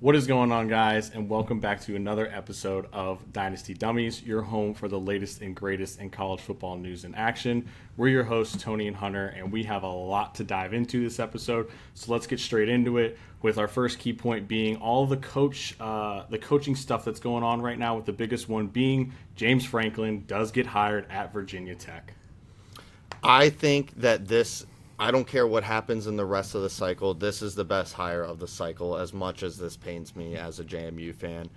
What is going on, guys, and welcome back to another episode of Dynasty Dummies, your home for the latest and greatest in college football news and action. We're your hosts, Tony and Hunter, and we have a lot to dive into this episode, so let's get straight into it, with our first key point being all the coaching stuff that's going on right now, with the biggest one being James Franklin does get hired at Virginia Tech. I think that I don't care what happens in the rest of the cycle, this is the best hire of the cycle, as much as this pains me as a JMU fan.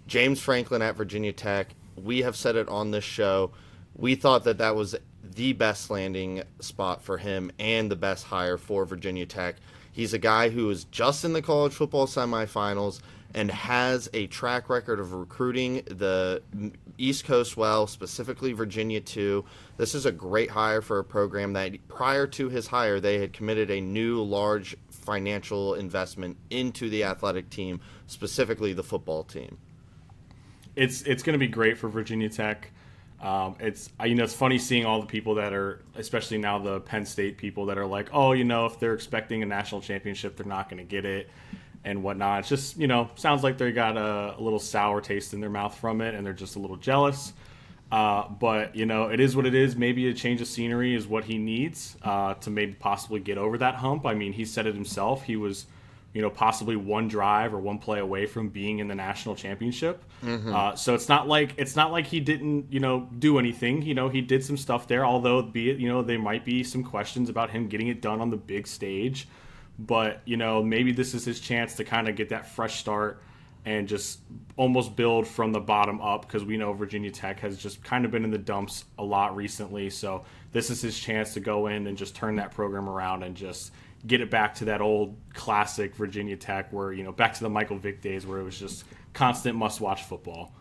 James Franklin at Virginia Tech, we have said it on this show, we thought that was the best landing spot for him and the best hire for Virginia Tech. He's a guy who is just in the college football semifinals and has a track record of recruiting the East Coast well, specifically Virginia too. This is a great hire for a program that prior to his hire, they had committed a new large financial investment into the athletic team, specifically the football team. It's going to be great for Virginia Tech. It's funny seeing all the people that are, especially now the Penn State people that are like, oh, if they're expecting a national championship, they're not going to get it and whatnot. It's just, sounds like they got a little sour taste in their mouth from it, and they're just a little jealous. But it is what it is. Maybe a change of scenery is what he needs to maybe possibly get over that hump. I mean, he said it himself. He was, possibly one drive or one play away from being in the national championship. Mm-hmm. So it's not like he didn't, do anything. He did some stuff there, although there might be some questions about him getting it done on the big stage. But, maybe this is his chance to kind of get that fresh start and just almost build from the bottom up, because we know Virginia Tech has just kind of been in the dumps a lot recently. So this is his chance to go in and just turn that program around and just get it back to that old classic Virginia Tech where, back to the Michael Vick days where it was just constant must-watch football.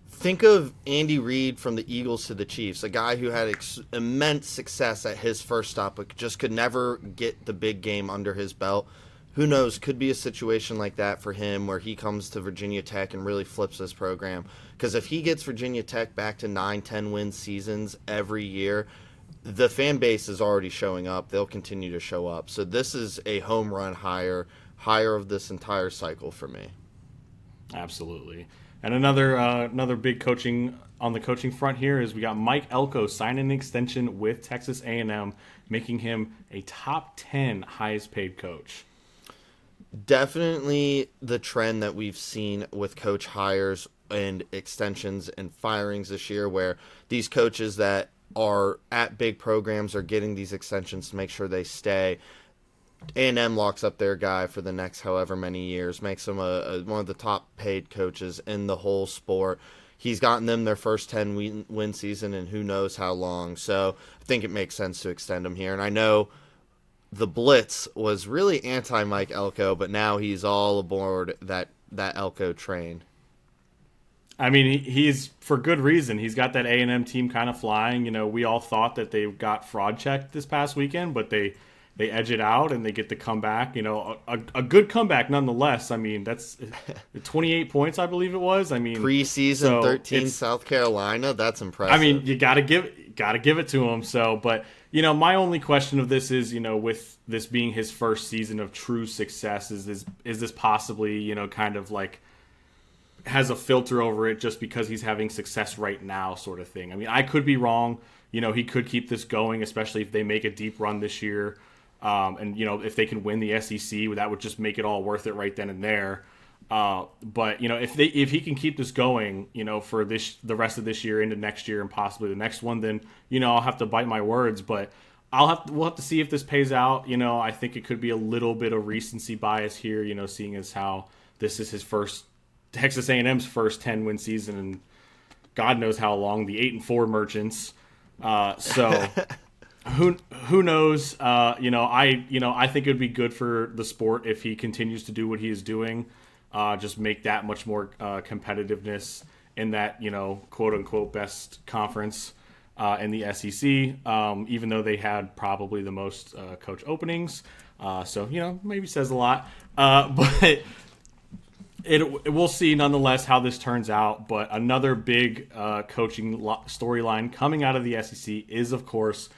Think of Andy Reid from the Eagles to the Chiefs, a guy who had immense success at his first stop, but just could never get the big game under his belt. Who knows, could be a situation like that for him where he comes to Virginia Tech and really flips this program. Because if he gets Virginia Tech back to 9-10 win seasons every year, the fan base is already showing up. They'll continue to show up. So this is a home run hire of this entire cycle for me. Absolutely. And another big coaching on the coaching front here is we got Mike Elko signing an extension with Texas A&M, making him a top 10 highest paid coach. Definitely the trend that we've seen with coach hires and extensions and firings this year, where these coaches that are at big programs are getting these extensions to make sure they stay. A&M locks up their guy for the next however many years, makes him one of the top paid coaches in the whole sport. He's gotten them their first 10 win season and who knows how long. So I think it makes sense to extend him here. And I know the Blitz was really anti-Mike Elko, but now he's all aboard that Elko train. I mean, he's for good reason. He's got that A&M team kind of flying. We all thought that they got fraud checked this past weekend, but they edge it out and they get the comeback. A good comeback nonetheless. I mean, that's 28 points, I believe it was. I mean, preseason 13 South Carolina. That's impressive. I mean, you gotta give it to him. So, but my only question of this is, with this being his first season of true success, is this possibly, kind of like has a filter over it just because he's having success right now, sort of thing. I mean, I could be wrong. He could keep this going, especially if they make a deep run this year. And if they can win the SEC, that would just make it all worth it right then and there. But if he can keep this going, for the rest of this year into next year and possibly the next one, then I'll have to bite my words. But we'll have to see if this pays out. I think it could be a little bit of recency bias here. Seeing as how this is his first Texas A&M's first 10-win season, and God knows how long the 8-4 merchants. So. Who knows? I think it would be good for the sport if he continues to do what he is doing. Just make that much more competitiveness in that quote unquote best conference in the SEC. Even though they had probably the most coach openings, so maybe says a lot. But we'll see nonetheless how this turns out. But another big coaching storyline coming out of the SEC is, of course,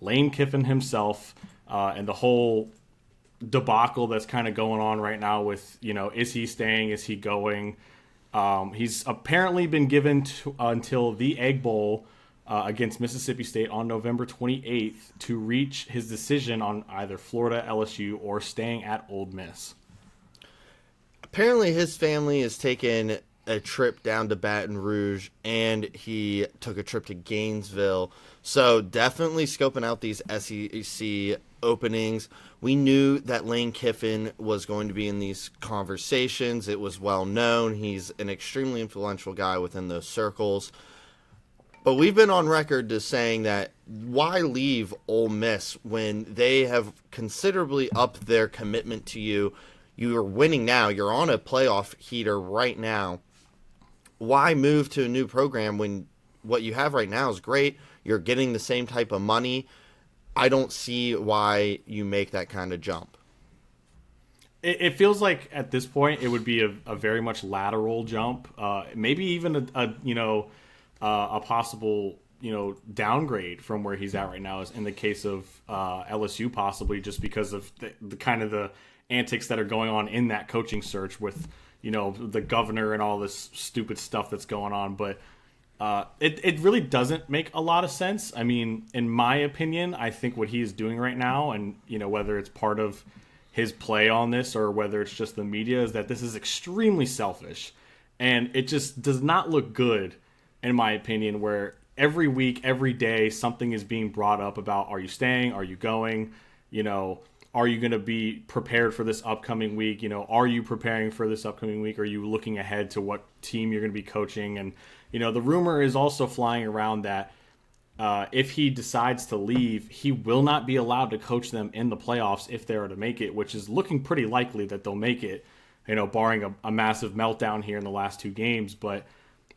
Lane Kiffin himself, and the whole debacle that's kind of going on right now with, is he staying? Is he going? He's apparently been given until the Egg Bowl against Mississippi State on November 28th to reach his decision on either Florida, LSU, or staying at Ole Miss. Apparently his family has taken a trip down to Baton Rouge, and he took a trip to Gainesville. So definitely scoping out these SEC openings. We knew that Lane Kiffin was going to be in these conversations. It was well known. He's an extremely influential guy within those circles. But we've been on record as saying that why leave Ole Miss when they have considerably upped their commitment to you? You are winning now. You're on a playoff heater right now. Why move to a new program when what you have right now is great? You're getting the same type of money. I don't see why you make that kind of jump. It feels like at this point it would be a very much lateral jump, maybe even a possible downgrade from where he's at right now. Is in the case of LSU, possibly just because of the kind of the antics that are going on in that coaching search with the governor and all this stupid stuff that's going on. But it really doesn't make a lot of sense. I mean, in my opinion, I think what he is doing right now, and whether it's part of his play on this or whether it's just the media, is that this is extremely selfish, and it just does not look good, in my opinion, where every week, every day, something is being brought up about, are you staying? Are you going? Are you going to be prepared for this upcoming week? Are you preparing for this upcoming week? Are you looking ahead to what team you're going to be coaching? And, the rumor is also flying around that if he decides to leave, he will not be allowed to coach them in the playoffs if they are to make it, which is looking pretty likely that they'll make it, barring a massive meltdown here in the last two games. But,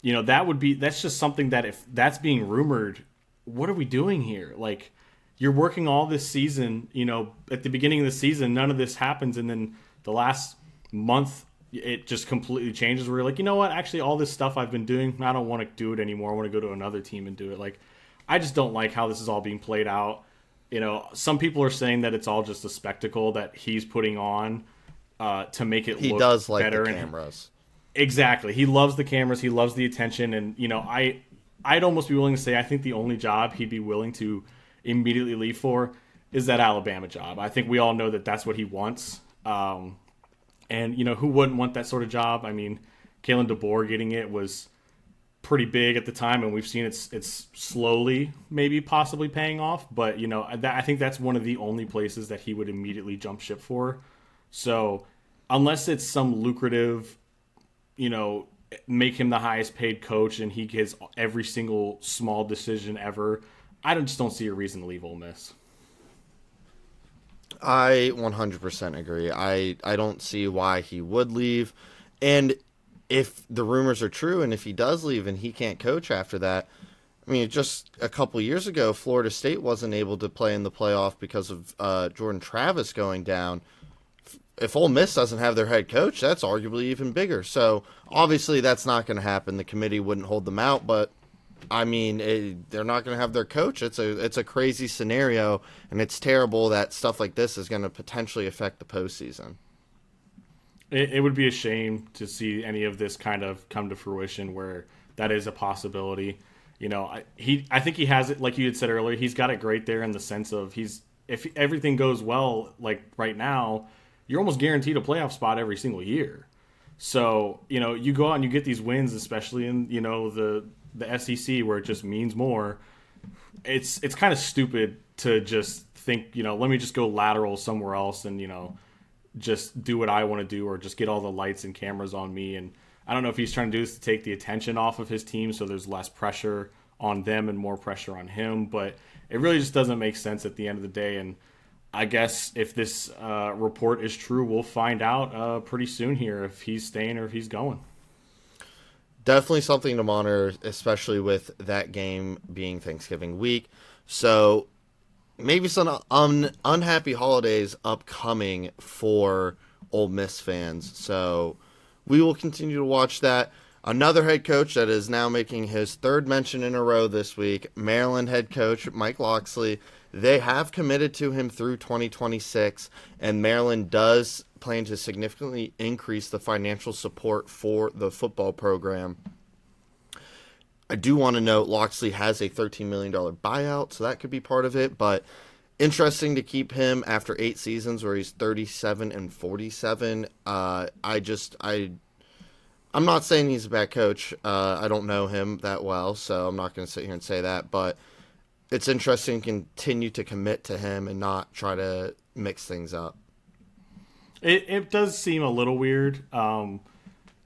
that's just something that if that's being rumored, what are we doing here? Like, you're working all this season, at the beginning of the season, none of this happens. And then the last month, it just completely changes. Where you're like, what? Actually, all this stuff I've been doing, I don't want to do it anymore. I want to go to another team and do it. Like, I just don't like how this is all being played out. Some people are saying that it's all just a spectacle that he's putting on to make it look better. He does like the cameras. Exactly. He loves the cameras. He loves the attention. And, I'd almost be willing to say I think the only job he'd be willing to immediately leave for is that Alabama job. I think we all know that that's what he wants. And, who wouldn't want that sort of job? I mean, Kalen DeBoer getting it was pretty big at the time, and we've seen it's slowly maybe possibly paying off. But, I think that's one of the only places that he would immediately jump ship for. So unless it's some lucrative, make him the highest paid coach and he gets every single small decision ever, I just don't see a reason to leave Ole Miss. I 100% agree. I don't see why he would leave. And if the rumors are true and if he does leave and he can't coach after that, I mean, just a couple years ago, Florida State wasn't able to play in the playoff because of Jordan Travis going down. If Ole Miss doesn't have their head coach, that's arguably even bigger. So obviously that's not going to happen. The committee wouldn't hold them out, but I mean, they're not going to have their coach. It's a crazy scenario, and it's terrible that stuff like this is going to potentially affect the postseason. It would be a shame to see any of this kind of come to fruition where that is a possibility. I think he has it, like you had said earlier, he's got it great there in the sense of if everything goes well, like right now, you're almost guaranteed a playoff spot every single year. So, you go out and you get these wins, especially in, the SEC where it just means more. It's kind of stupid to just think, let me just go lateral somewhere else and, just do what I want to do or just get all the lights and cameras on me. And I don't know if he's trying to do this to take the attention off of his team so there's less pressure on them and more pressure on him. But it really just doesn't make sense at the end of the day. And I guess if this report is true, we'll find out pretty soon here if he's staying or if he's going. Definitely something to monitor, especially with that game being Thanksgiving week. So maybe some unhappy holidays upcoming for Ole Miss fans. So we will continue to watch that. Another head coach that is now making his third mention in a row this week, Maryland head coach Mike Locksley, They have committed to him through 2026, and Maryland does plan to significantly increase the financial support for the football program. I do want to note Loxley has a $13 million buyout, so that could be part of it, but interesting to keep him after 8 seasons where he's 37-47. I'm not saying he's a bad coach. I don't know him that well, so I'm not going to sit here and say that, but it's interesting to continue to commit to him and not try to mix things up. It does seem a little weird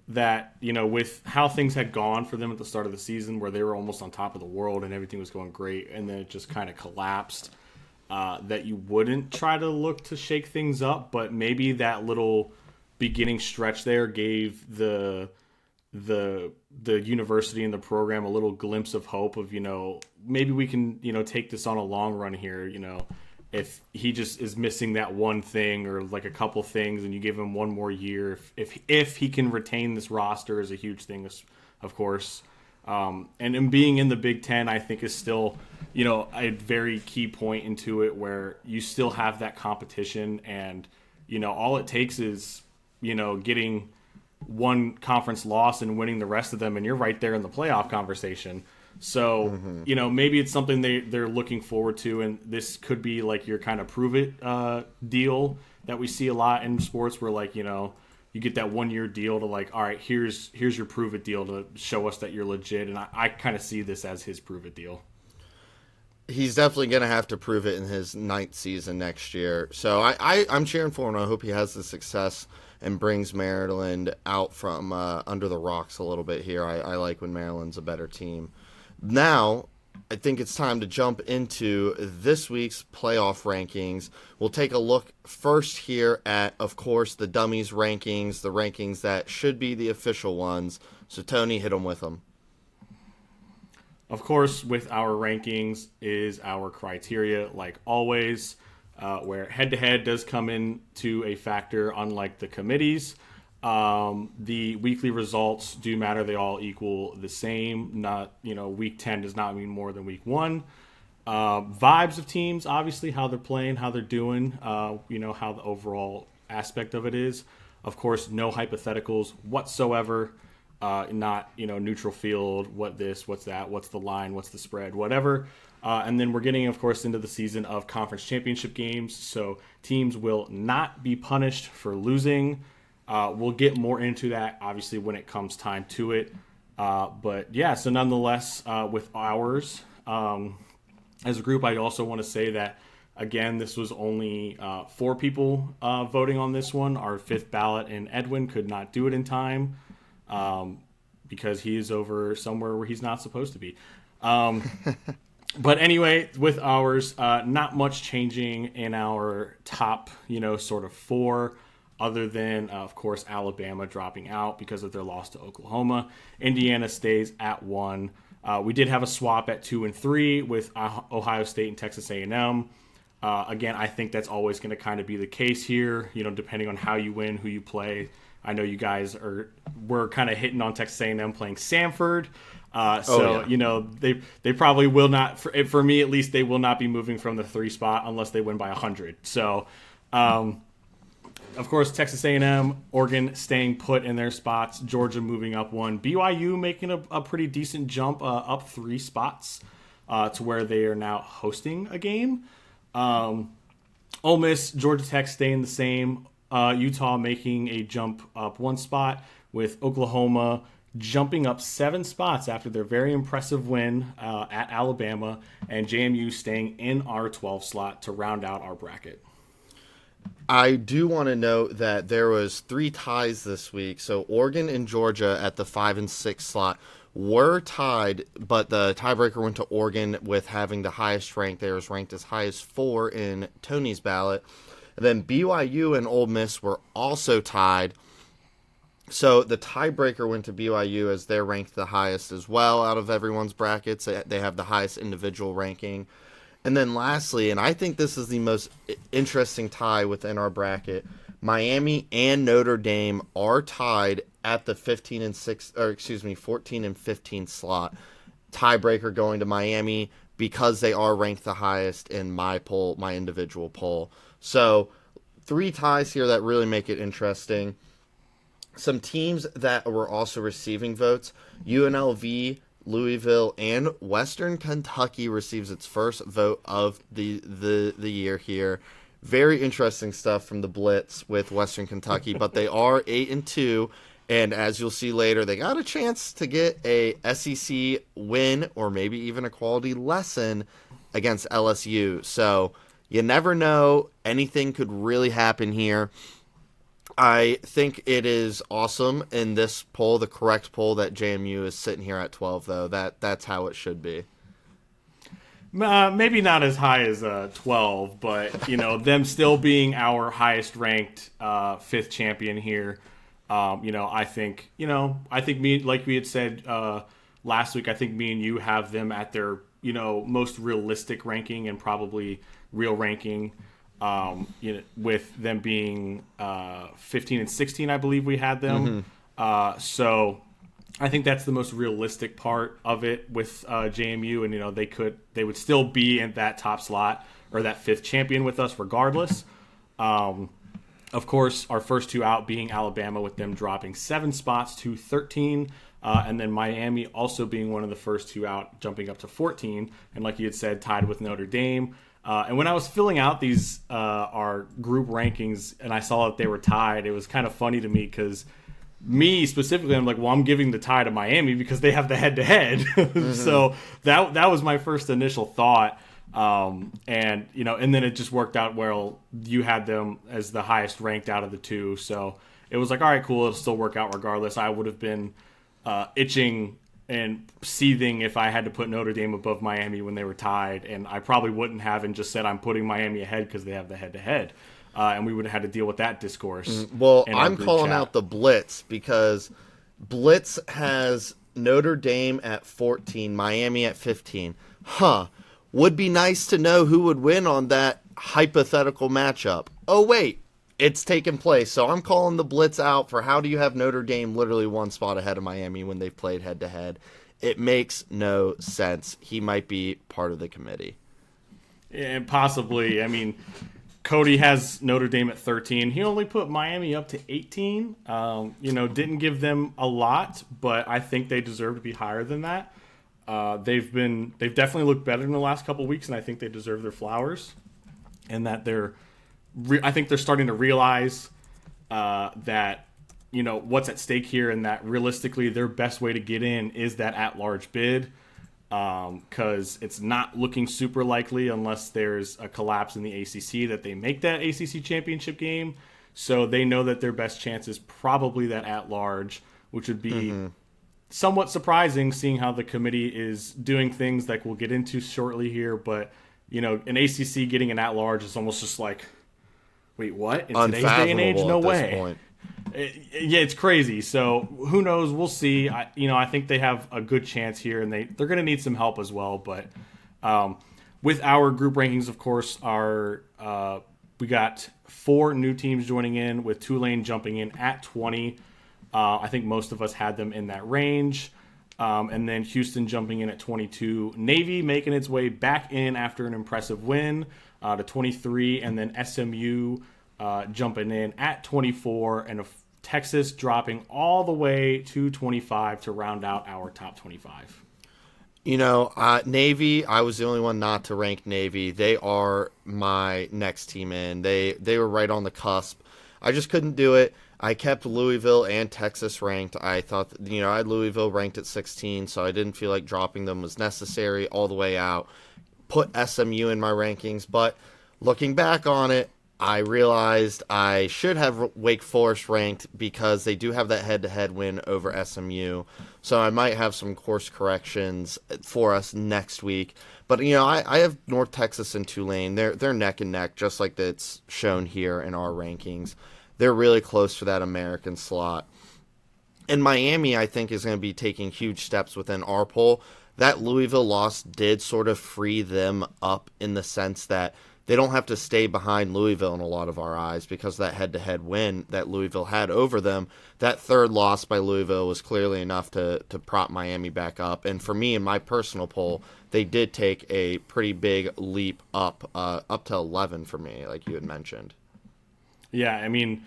that, with how things had gone for them at the start of the season where they were almost on top of the world and everything was going great, and then it just kind of collapsed, that you wouldn't try to look to shake things up, but maybe that little beginning stretch there gave the university and the program a little glimpse of hope of, maybe we can, take this on a long run here, if he just is missing that one thing or like a couple things and you give him one more year, if he can retain this roster is a huge thing, of course. And him being in the Big Ten, I think, is still, a very key point into it where you still have that competition and, all it takes is, getting one conference loss and winning the rest of them, and you're right there in the playoff conversation. So, maybe it's something they're looking forward to, and this could be like your kind of prove it deal that we see a lot in sports where, like, you get that 1-year deal to like, all right, here's your prove it deal to show us that you're legit, and I kind of see this as his prove it deal. He's definitely going to have to prove it in his 9th season next year. So I'm cheering for him. I hope he has the success and brings Maryland out from under the rocks a little bit here. I like when Maryland's a better team. Now, I think it's time to jump into this week's playoff rankings. We'll take a look first here at, of course, the Dummies rankings, the rankings that should be the official ones. So, Tony, hit them with them. Of course, with our rankings is our criteria, like always, where head-to-head does come into a factor, unlike the committees. The weekly results do matter. They all equal the same. Not, week 10 does not mean more than week 1. Vibes of teams, obviously, how they're playing, how they're doing, how the overall aspect of it is. Of course, no hypotheticals whatsoever. Not, neutral field, what this, what's that, what's the line, what's the spread, whatever. And then we're getting, of course, into the season of conference championship games. So teams will not be punished for losing. We'll get more into that, obviously, when it comes time to it. But yeah, so nonetheless, with ours, as a group, I also want to say that, again, this was only 4 people voting on this one. Our 5th ballot, and Edwin could not do it in time because he is over somewhere where he's not supposed to be. But anyway, with ours, not much changing in our top, sort of 4. Other than, of course, Alabama dropping out because of their loss to Oklahoma. Indiana stays at 1. We did have a swap at 2 and 3 with Ohio State and Texas A&M. Again, I think that's always going to kind of be the case here, depending on how you win, who you play. I know you guys were kind of hitting on Texas A&M playing Samford. They probably will not, for me at least, they will not be moving from the 3 spot unless they win by 100. So, of course, Texas A&M, Oregon staying put in their spots, Georgia moving up 1, BYU making a pretty decent jump up 3 spots to where they are now hosting a game. Ole Miss, Georgia Tech staying the same, Utah making a jump up 1 spot, with Oklahoma jumping up 7 spots after their very impressive win at Alabama, and JMU staying in our 12 slot to round out our bracket. I do want to note that there was 3 ties this week. So Oregon and Georgia at the 5 and 6 slot were tied, but the tiebreaker went to Oregon with having the highest rank. They was ranked as high as 4 in Tony's ballot. And then BYU and Ole Miss were also tied. So the tiebreaker went to BYU as they're ranked the highest as well out of everyone's brackets. They have the highest individual ranking. And then lastly, and I think this is the most interesting tie within our bracket, Miami and Notre Dame are tied at the 14 and 15 slot. Tiebreaker going to Miami. because they are ranked the highest in my poll, my individual poll. So 3 ties here that really make it interesting. Some teams that were also receiving votes: UNLV, Louisville, and Western Kentucky receives its first vote of the year here. Very interesting stuff from the Blitz with Western Kentucky, but they are 8-2, and as you'll see later, they got a chance to get a SEC win or maybe even a quality lesson against LSU. So you never know. Anything could really happen here. I think it is awesome in this poll, the correct poll, that JMU is sitting here at 12, though. That's how it should be. Maybe not as high as 12, but them still being our highest ranked 5th champion here. I think me, like we had said last week, I think me and you have them at their most realistic ranking and probably real ranking. With them being 15 and 16, I believe we had them. Mm-hmm. So I think that's the most realistic part of it with JMU, and they would still be in that top slot or that 5th champion with us regardless. Of course, our first 2 out being Alabama, with them dropping 7 spots to 13. And then Miami also being one of the first 2 out, jumping up to 14. And like you had said, tied with Notre Dame. And when I was filling out these our group rankings and I saw that they were tied, it was kind of funny to me because me specifically, I'm like, well, I'm giving the tie to Miami because they have the head-to-head. Mm-hmm. So that was my first initial thought. And then it just worked out well. You had them as the highest ranked out of the 2. So it was like, all right, cool. It'll still work out regardless. I would have been itching and seething if I had to put Notre Dame above Miami when they were tied, and I probably wouldn't have, and just said I'm putting Miami ahead because they have the head-to-head, and we would have had to deal with that discourse. Well, I'm calling out the Blitz because Blitz has Notre Dame at 14, Miami at 15. Would be nice to know who would win on that hypothetical matchup. Oh, wait. It's taken place, so I'm calling the Blitz out for how do you have Notre Dame literally 1 spot ahead of Miami when they've played head-to-head. It makes no sense. He might be part of the committee. And possibly. I mean, Cody has Notre Dame at 13. He only put Miami up to 18. Didn't give them a lot, but I think they deserve to be higher than that. They've definitely looked better in the last couple of weeks, and I think they deserve their flowers, and that I think they're starting to realize that what's at stake here, and that realistically their best way to get in is that at-large bid, because it's not looking super likely unless there's a collapse in the ACC that they make that ACC championship game. So they know that their best chance is probably that at-large, which would be somewhat surprising seeing how the committee is doing things like we'll get into shortly here. But an ACC getting an at-large is almost just like, wait, what? In today's day and age, no way. It's crazy. So who knows? We'll see. I think they have a good chance here, and they're going to need some help as well. But with our group rankings, of course, we got 4 new teams joining in, with Tulane jumping in at 20. I think most of us had them in that range. And then Houston jumping in at 22. Navy making its way back in after an impressive win to 23. And then SMU jumping in at 24. And Texas dropping all the way to 25 to round out our top 25. Navy, I was the only one not to rank Navy. They are my next team in. They were right on the cusp. I just couldn't do it. I kept Louisville and Texas ranked. I thought, I had Louisville ranked at 16, so I didn't feel like dropping them was necessary all the way out. Put SMU in my rankings, but looking back on it, I realized I should have Wake Forest ranked because they do have that head-to-head win over SMU. So I might have some course corrections for us next week. But, I have North Texas and Tulane. They're neck and neck, just like that's shown here in our rankings. They're really close for that American slot. And Miami, I think, is going to be taking huge steps within our poll. That Louisville loss did sort of free them up in the sense that they don't have to stay behind Louisville in a lot of our eyes because that head-to-head win that Louisville had over them, that third loss by Louisville was clearly enough to prop Miami back up. And for me, in my personal poll, they did take a pretty big leap up to 11 for me, like you had mentioned. Yeah, I mean,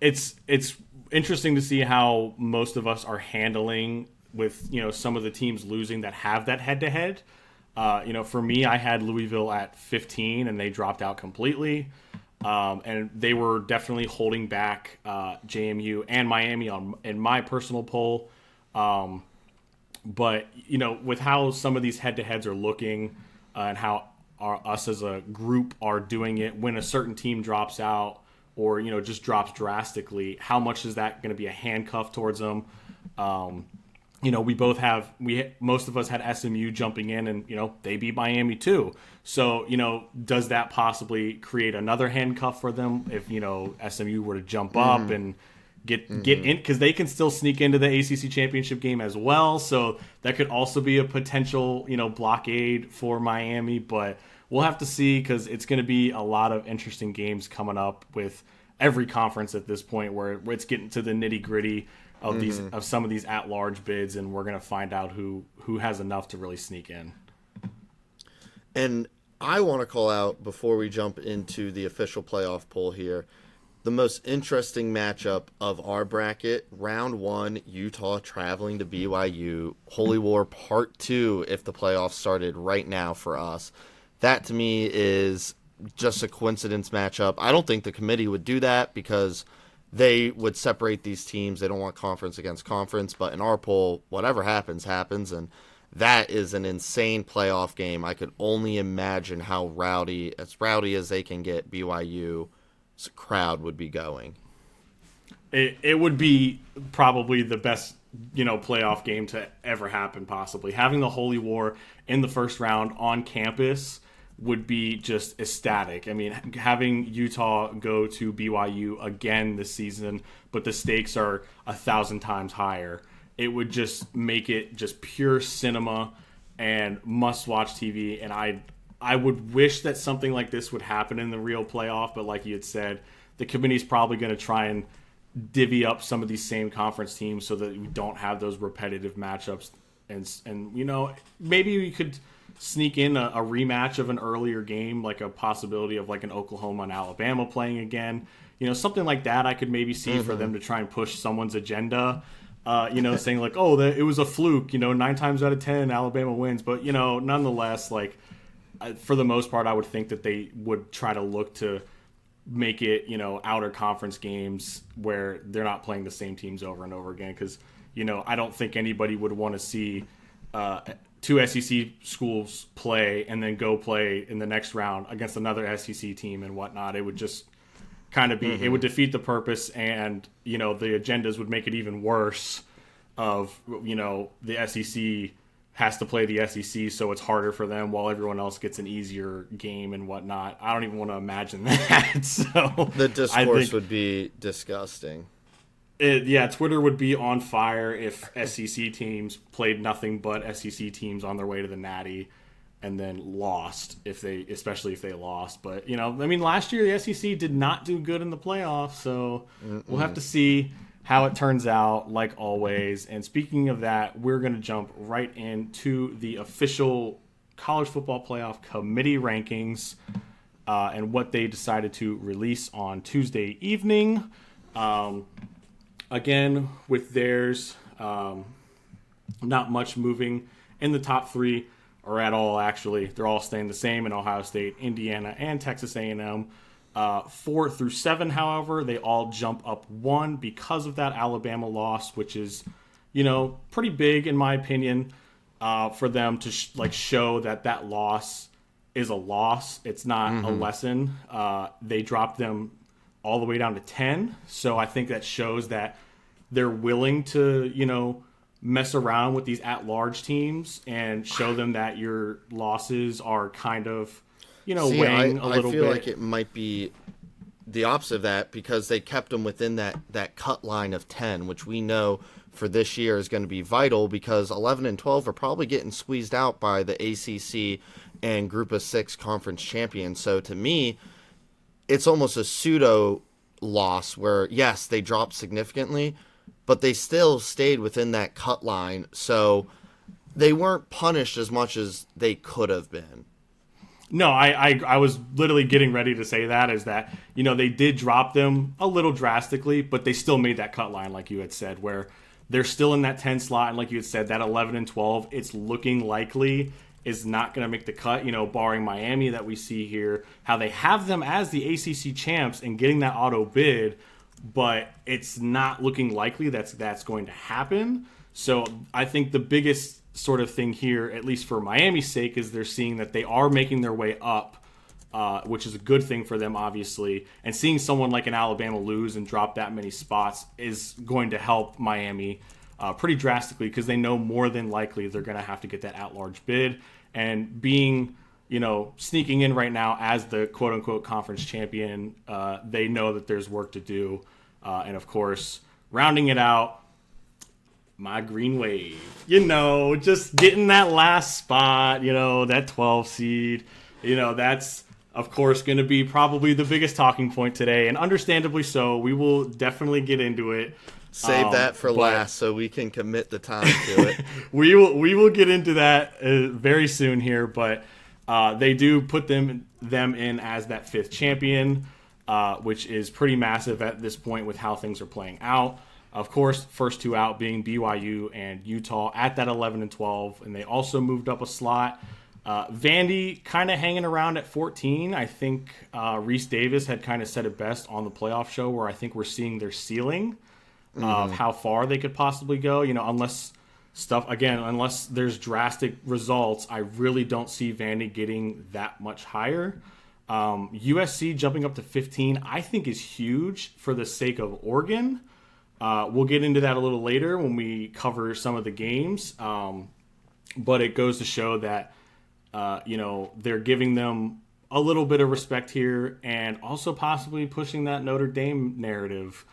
it's interesting to see how most of us are handling with, some of the teams losing that have that head-to-head. For me, I had Louisville at 15, and they dropped out completely. And they were definitely holding back JMU and Miami in my personal poll. But, with how some of these head-to-heads are looking and how us as a group are doing it, when a certain team drops out or, just drops drastically, how much is that going to be a handcuff towards them? Most of us had SMU jumping in and, they beat Miami too. So, does that possibly create another handcuff for them if, SMU were to jump up and get in? Because they can still sneak into the ACC championship game as well. So that could also be a potential, blockade for Miami. But we'll have to see, because it's going to be a lot of interesting games coming up with every conference at this point where it's getting to the nitty gritty of some of these at-large bids, and we're going to find out who has enough to really sneak in. And I want to call out, before we jump into the official playoff poll here, the most interesting matchup of our bracket, round 1, Utah traveling to BYU, Holy War Part 2 if the playoffs started right now for us. That to me is just a coincidence matchup. I don't think the committee would do that because they would separate these teams. They don't want conference against conference. But in our poll, whatever happens, happens. And that is an insane playoff game. I could only imagine how rowdy as they can get, BYU's crowd would be going. It would be probably the best, playoff game to ever happen, possibly. Having the Holy War in the first round on campus would be just ecstatic. I mean, having Utah go to BYU again this season, but the stakes are 1,000 times higher, it would just make it just pure cinema and must-watch TV. And I would wish that something like this would happen in the real playoff, but like you had said, the committee's probably going to try and divvy up some of these same conference teams so that we don't have those repetitive matchups. And maybe we could sneak in a rematch of an earlier game, like a possibility of like an Oklahoma and Alabama playing again. Something like that I could maybe see for them to try and push someone's agenda, saying like, oh, it was a fluke, 9 times out of 10 Alabama wins. But, nonetheless, like for the most part, I would think that they would try to look to make it, outer conference games where they're not playing the same teams over and over again. Because, I don't think anybody would want to see 2 SEC schools play and then go play in the next round against another SEC team and whatnot. It would just kind of be, it would defeat the purpose, and, the agendas would make it even worse of, the SEC has to play the SEC, so it's harder for them while everyone else gets an easier game and whatnot. I don't even want to imagine that. So the discourse would be disgusting. Twitter would be on fire if SEC teams played nothing but SEC teams on their way to the Natty and then lost, especially if they lost. But, last year the SEC did not do good in the playoffs, so we'll have to see how it turns out, like always. And speaking of that, we're going to jump right into the official college football playoff committee rankings and what they decided to release on Tuesday evening. Again, with theirs, not much moving in the top 3 or at all, actually. They're all staying the same in Ohio State, Indiana, and Texas A&M. 4 through 7, however, they all jump up 1 because of that Alabama loss, which is, pretty big in my opinion, for them to show that loss is a loss. It's not a lesson. They dropped them all the way down to 10. So I think that shows that they're willing to, mess around with these at-large teams and show them that your losses are kind of, weighing a little bit. I feel like it might be the opposite of that because they kept them within that cut line of 10, which we know for this year is going to be vital because 11 and 12 are probably getting squeezed out by the ACC and Group of 6 conference champions. So to me, it's almost a pseudo loss where, yes, they dropped significantly, but they still stayed within that cut line. So they weren't punished as much as they could have been. No, I was literally getting ready to say that is that, they did drop them a little drastically, but they still made that cut line, like you had said, where they're still in that 10 slot. And like you had said, that 11 and 12, it's looking likely is not going to make the cut, barring Miami that we see here, how they have them as the ACC champs and getting that auto bid, but it's not looking likely that's going to happen. So I think the biggest sort of thing here, at least for Miami's sake, is they're seeing that they are making their way up, which is a good thing for them, obviously. And seeing someone like an Alabama lose and drop that many spots is going to help Miami pretty drastically because they know more than likely they're going to have to get that at-large bid. And being, sneaking in right now as the quote-unquote conference champion, they know that there's work to do. And, of course, rounding it out, my Green Wave, just getting that last spot, that 12 seed, that's, of course, going to be probably the biggest talking point today, and understandably so. We will definitely get into it. Save that for last so we can commit the time to it. we will get into that very soon here, but they do put them in as that 5th champion, which is pretty massive at this point with how things are playing out. Of course, first 2 out being BYU and Utah at that 11 and 12, and they also moved up a slot. Vandy kind of hanging around at 14. I think Reese Davis had kind of said it best on the playoff show where I think we're seeing their ceiling of how far they could possibly go. Unless there's drastic results, I really don't see Vandy getting that much higher. USC jumping up to 15, I think is huge for the sake of Oregon. We'll get into that a little later when we cover some of the games. But it goes to show that, they're giving them a little bit of respect here and also possibly pushing that Notre Dame narrative.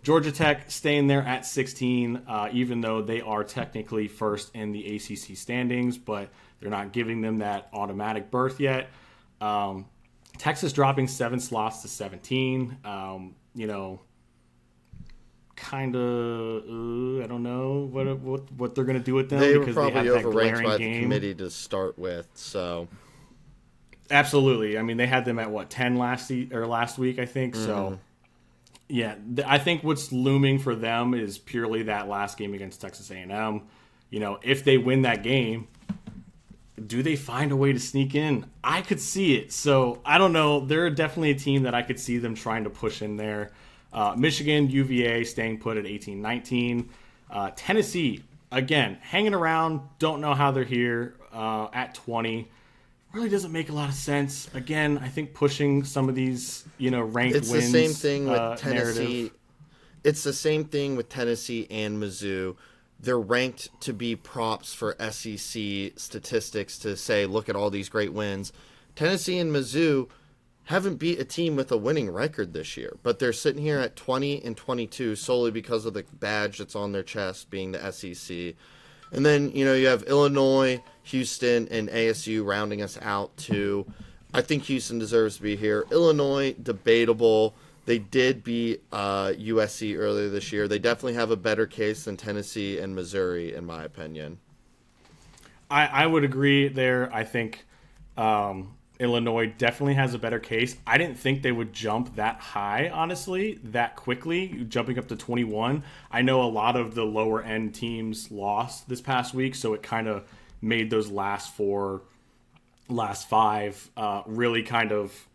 Georgia Tech staying there at 16, even though they are technically first in the ACC standings, but they're not giving them that automatic berth yet. Texas dropping 7 slots to 17. Kind of, I don't know what they're going to do with them because they have that glaring by game. The committee to start with, so absolutely. I mean, they had them at 10 last week, I think. Mm-hmm. So, yeah, I think what's looming for them is purely that last game against Texas A&M. If they win that game, do they find a way to sneak in? I could see it. So I don't know. They're definitely a team that I could see them trying to push in there. Michigan, UVA staying put at 18-19. Tennessee, again, hanging around. Don't know how they're here at 20. Really doesn't make a lot of sense. Again, I think pushing some of these, ranked it's wins. It's the same thing with Tennessee. Narrative. It's the same thing with Tennessee and Mizzou. They're ranked to be props for SEC statistics to say, look at all these great wins. Tennessee and Mizzou haven't beat a team with a winning record this year, but they're sitting here at 20-22 solely because of the badge that's on their chest being the SEC. And then, you have Illinois, Houston, and ASU rounding us out too. I think Houston deserves to be here. Illinois, debatable. They did beat USC earlier this year. They definitely have a better case than Tennessee and Missouri, in my opinion. I would agree there. I think Illinois definitely has a better case. I didn't think they would jump that high, honestly, that quickly, jumping up to 21. I know a lot of the lower end teams lost this past week, so it kind of made those last 5 really kind of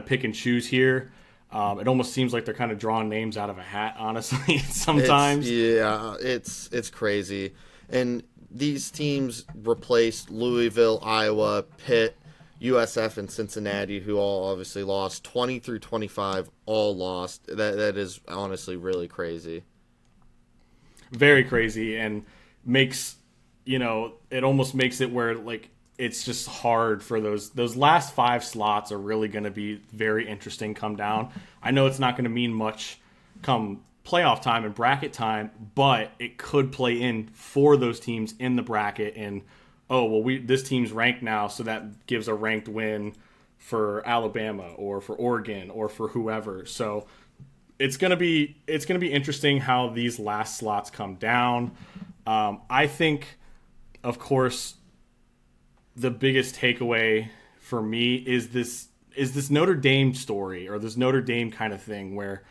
pick and choose here. It almost seems like they're kind of drawing names out of a hat, honestly, sometimes. It's crazy. And these teams replaced Louisville, Iowa, Pitt, USF, and Cincinnati, who all obviously lost. 20 through 25 all lost. That is honestly really crazy. Very crazy, and makes, it almost makes it where, like, it's just hard for those last 5 slots are really going to be very interesting come down. I know it's not going to mean much come playoff time and bracket time, but it could play in for those teams in the bracket. And this team's ranked now, so that gives a ranked win for Alabama or for Oregon or for whoever. So it's gonna be interesting how these last slots come down. I think, of course, the biggest takeaway for me is this Notre Dame story, or this Notre Dame kind of thing where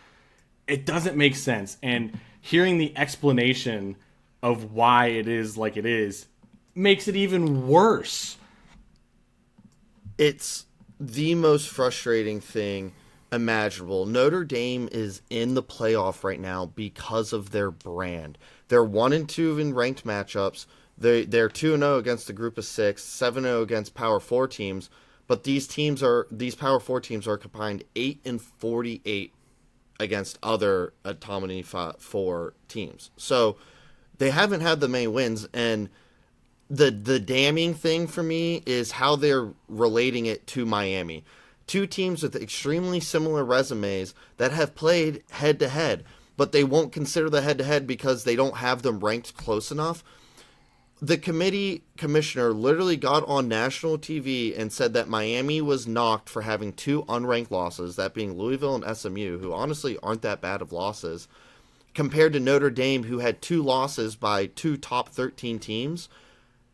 it doesn't make sense. And hearing the explanation of why it is like it is makes it even worse. It's the most frustrating thing imaginable. Notre Dame is in the playoff right now because of their brand. They're 1-2 in ranked matchups. They're 2-0 against a group of 6, 7-0 against Power 4 teams. But these Power 4 teams are combined 8-48 against other Autonomy 4 teams. So they haven't had the main wins, and the damning thing for me is how they're relating it to Miami. 2 teams with extremely similar resumes that have played head-to-head, but they won't consider the head-to-head because they don't have them ranked close enough. The commissioner literally got on national TV and said that Miami was knocked for having 2 unranked losses, that being Louisville and SMU, who honestly aren't that bad of losses, compared to Notre Dame, who had 2 losses by 2 top 13 teams.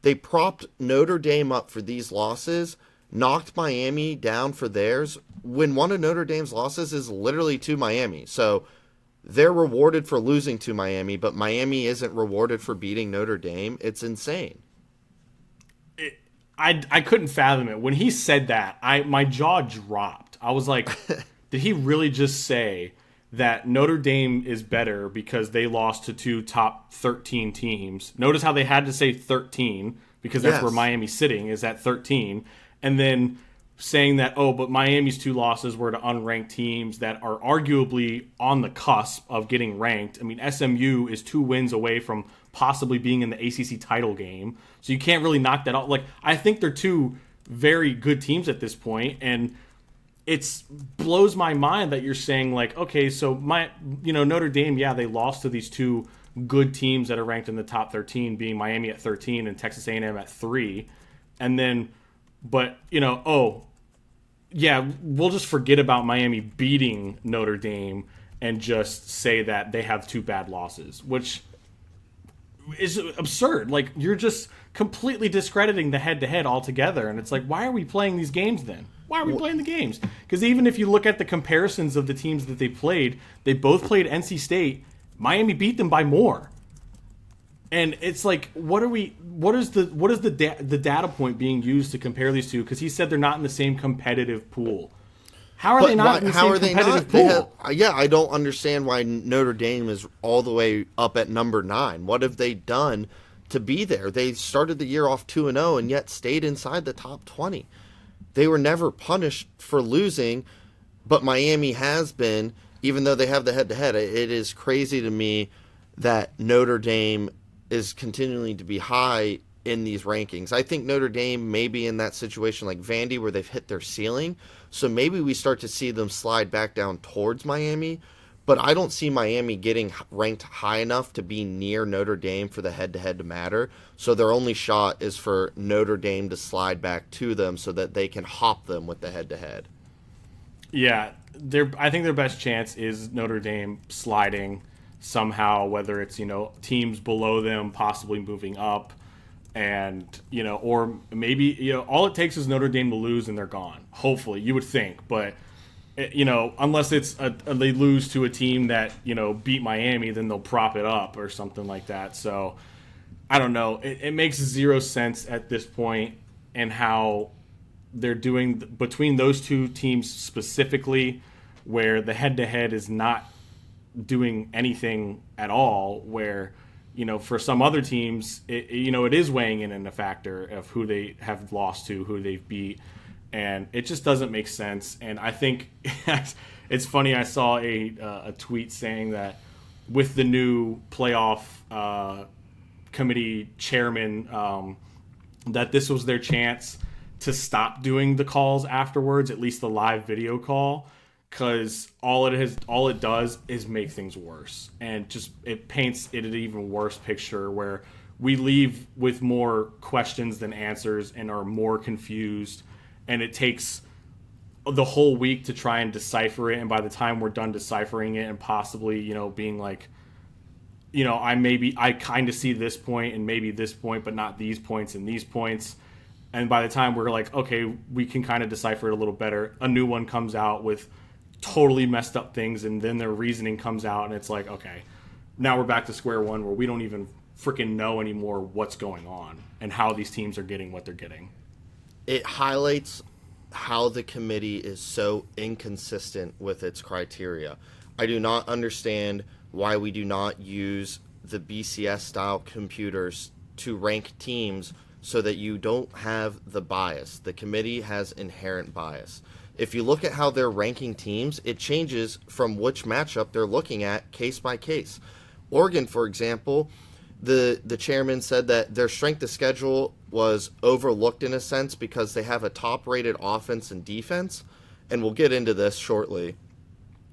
They propped Notre Dame up for these losses, knocked Miami down for theirs, when one of Notre Dame's losses is literally to Miami. So they're rewarded for losing to Miami, but Miami isn't rewarded for beating Notre Dame. It's insane. I couldn't fathom it. When he said that, my jaw dropped. I was like, did he really just say that Notre Dame is better because they lost to 2 top 13 teams? Notice how they had to say 13 because that's where Miami's sitting, is at 13. And then saying that, but Miami's 2 losses were to unranked teams that are arguably on the cusp of getting ranked. I mean, SMU is 2 wins away from possibly being in the ACC title game. So you can't really knock that out. Like, I think they're 2 very good teams at this point, and it blows my mind that you're saying, like, okay, so Notre Dame, they lost to these 2 good teams that are ranked in the top 13, being Miami at 13 and Texas A&M at 3. And then, but, we'll just forget about Miami beating Notre Dame and just say that they have 2 bad losses, which is absurd. Like, you're just completely discrediting the head-to-head altogether. And it's like, why are we playing these games then? Why are we playing the games? Because even if you look at the comparisons of the teams that they both played NC State. Miami beat them by more. And it's like, what is the data point being used to compare these 2? Because he said they're not in the same competitive pool. How are they not in the same competitive pool? I don't understand why Notre Dame is all the way up at number 9. What have they done to be there? They started the year off 2-0 and yet stayed inside the top 20. They were never punished for losing, but Miami has been, even though they have the head-to-head. It is crazy to me that Notre Dame is continuing to be high in these rankings. I think Notre Dame may be in that situation like Vandy where they've hit their ceiling. So maybe we start to see them slide back down towards Miami. But I don't see Miami getting ranked high enough to be near Notre Dame for the head-to-head to matter. So their only shot is for Notre Dame to slide back to them so that they can hop them with the head-to-head. Yeah, I think their best chance is Notre Dame sliding somehow, whether it's, teams below them possibly moving up, and, or maybe, all it takes is Notre Dame to lose and they're gone. Hopefully, you would think, but unless it's they lose to a team that, beat Miami, then they'll prop it up or something like that. So I don't know. It makes 0 sense at this point and how they're doing between those 2 teams specifically, where the head-to-head is not doing anything at all, where, for some other teams, it is weighing in a factor of who they have lost to, who they've beat, and it just doesn't make sense. And I think it's funny, I saw a tweet saying that with the new playoff committee chairman that this was their chance to stop doing the calls afterwards, at least the live video call, because all it does is make things worse, and just it paints it an even worse picture where we leave with more questions than answers and are more confused, and it takes the whole week to try and decipher it, and by the time we're done deciphering it and possibly, being like, I kind of see this point and maybe this point, but not these points and these points. And by the time we're like, okay, we can kind of decipher it a little better, a new one comes out with totally messed up things, and then their reasoning comes out, and it's like, okay, now we're back to square one where we don't even freaking know anymore what's going on and how these teams are getting what they're getting. It highlights how the committee is so inconsistent with its criteria. I do not understand why we do not use the BCS-style computers to rank teams so that you don't have the bias. The committee has inherent bias. If you look at how they're ranking teams, it changes from which matchup they're looking at case by case. Oregon, for example, the chairman said that their strength of schedule was overlooked in a sense because they have a top-rated offense and defense, and we'll get into this shortly.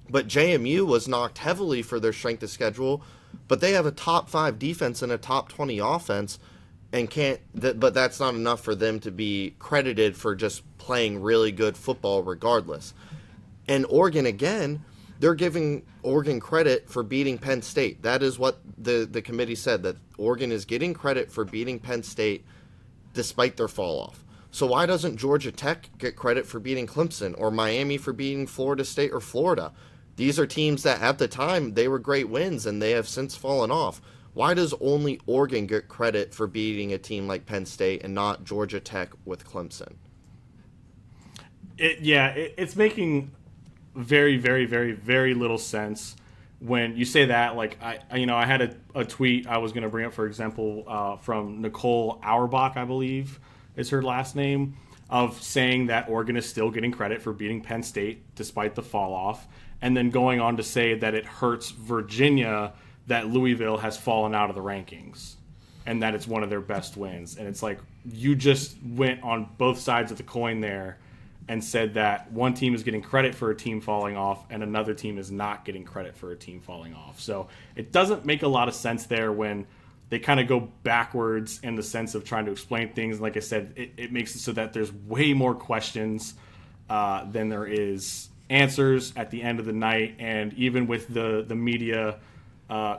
But JMU was knocked heavily for their strength of schedule, but they have a top 5 defense and a top 20 offense, and but that's not enough for them to be credited for just playing really good football regardless. And Oregon, again, they're giving Oregon credit for beating Penn State. That is what the committee said, that Oregon is getting credit for beating Penn State despite their fall off. So why doesn't Georgia Tech get credit for beating Clemson, or Miami for beating Florida State or Florida? These are teams that at the time they were great wins and they have since fallen off. Why does only Oregon get credit for beating a team like Penn State and not Georgia Tech with Clemson? It's making very, very, very, very little sense when you say that. Like, I had a tweet I was going to bring up, for example, from Nicole Auerbach, I believe is her last name, of saying that Oregon is still getting credit for beating Penn State despite the fall off, and then going on to say that it hurts Virginia that Louisville has fallen out of the rankings and that it's one of their best wins. And it's like, you just went on both sides of the coin there and said that one team is getting credit for a team falling off and another team is not getting credit for a team falling off. So it doesn't make a lot of sense there when they kind of go backwards in the sense of trying to explain things. Like I said, it makes it so that there's way more questions than there is answers at the end of the night. And even with the media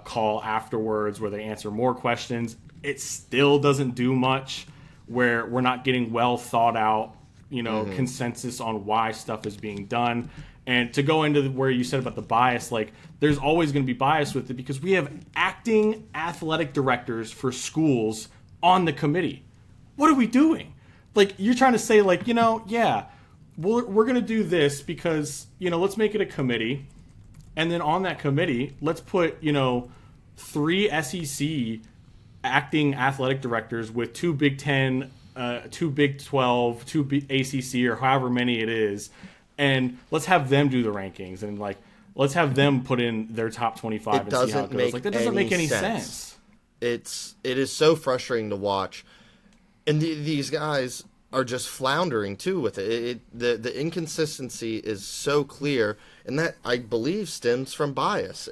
call afterwards where they answer more questions, it still doesn't do much, where we're not getting well thought out, consensus on why stuff is being done. And to go into where you said about the bias, like, there's always going to be bias with it because we have acting athletic directors for schools on the committee. What are we doing? Like, you're trying to say, like, we're going to do this because, let's make it a committee. And then on that committee, let's put, 3 SEC acting athletic directors with 2 Big Ten, 2 Big 12, 2 ACC, or however many it is. And let's have them do the rankings, and let's have them put in their top 25 and see how it goes. Like, that doesn't make any sense. It is so frustrating to watch, and these guys are just floundering too with it. The inconsistency is so clear, and that, I believe, stems from bias.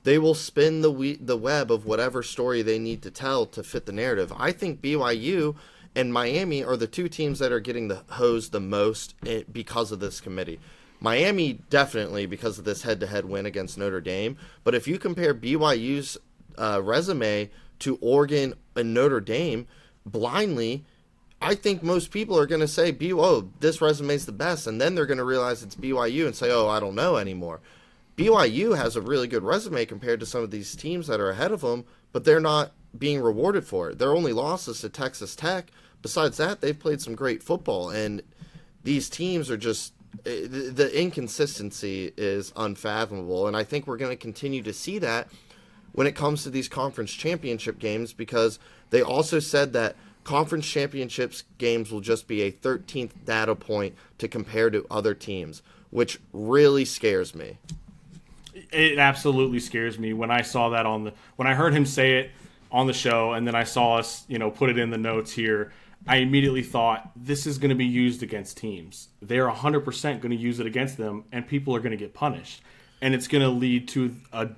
They will spin the web of whatever story they need to tell to fit the narrative. I think BYU and Miami are the 2 teams that are getting the hose the most because of this committee. Miami definitely because of this head-to-head win against Notre Dame. But if you compare BYU's resume to Oregon and Notre Dame blindly, I think most people are going to say, this resume's the best. And then they're going to realize it's BYU and say, I don't know anymore. BYU has a really good resume compared to some of these teams that are ahead of them, but they're not being rewarded for it. Their only loss is to Texas Tech. Besides that, they've played some great football, and these teams are just, the inconsistency is unfathomable, and I think we're going to continue to see that when it comes to these conference championship games, because they also said that conference championships games will just be a 13th data point to compare to other teams, which really scares me. It absolutely scares me. When I saw that when I heard him say it, on the show, and then I saw us, put it in the notes here, I immediately thought this is going to be used against teams. They're 100% going to use it against them, and people are going to get punished. And it's going to lead to a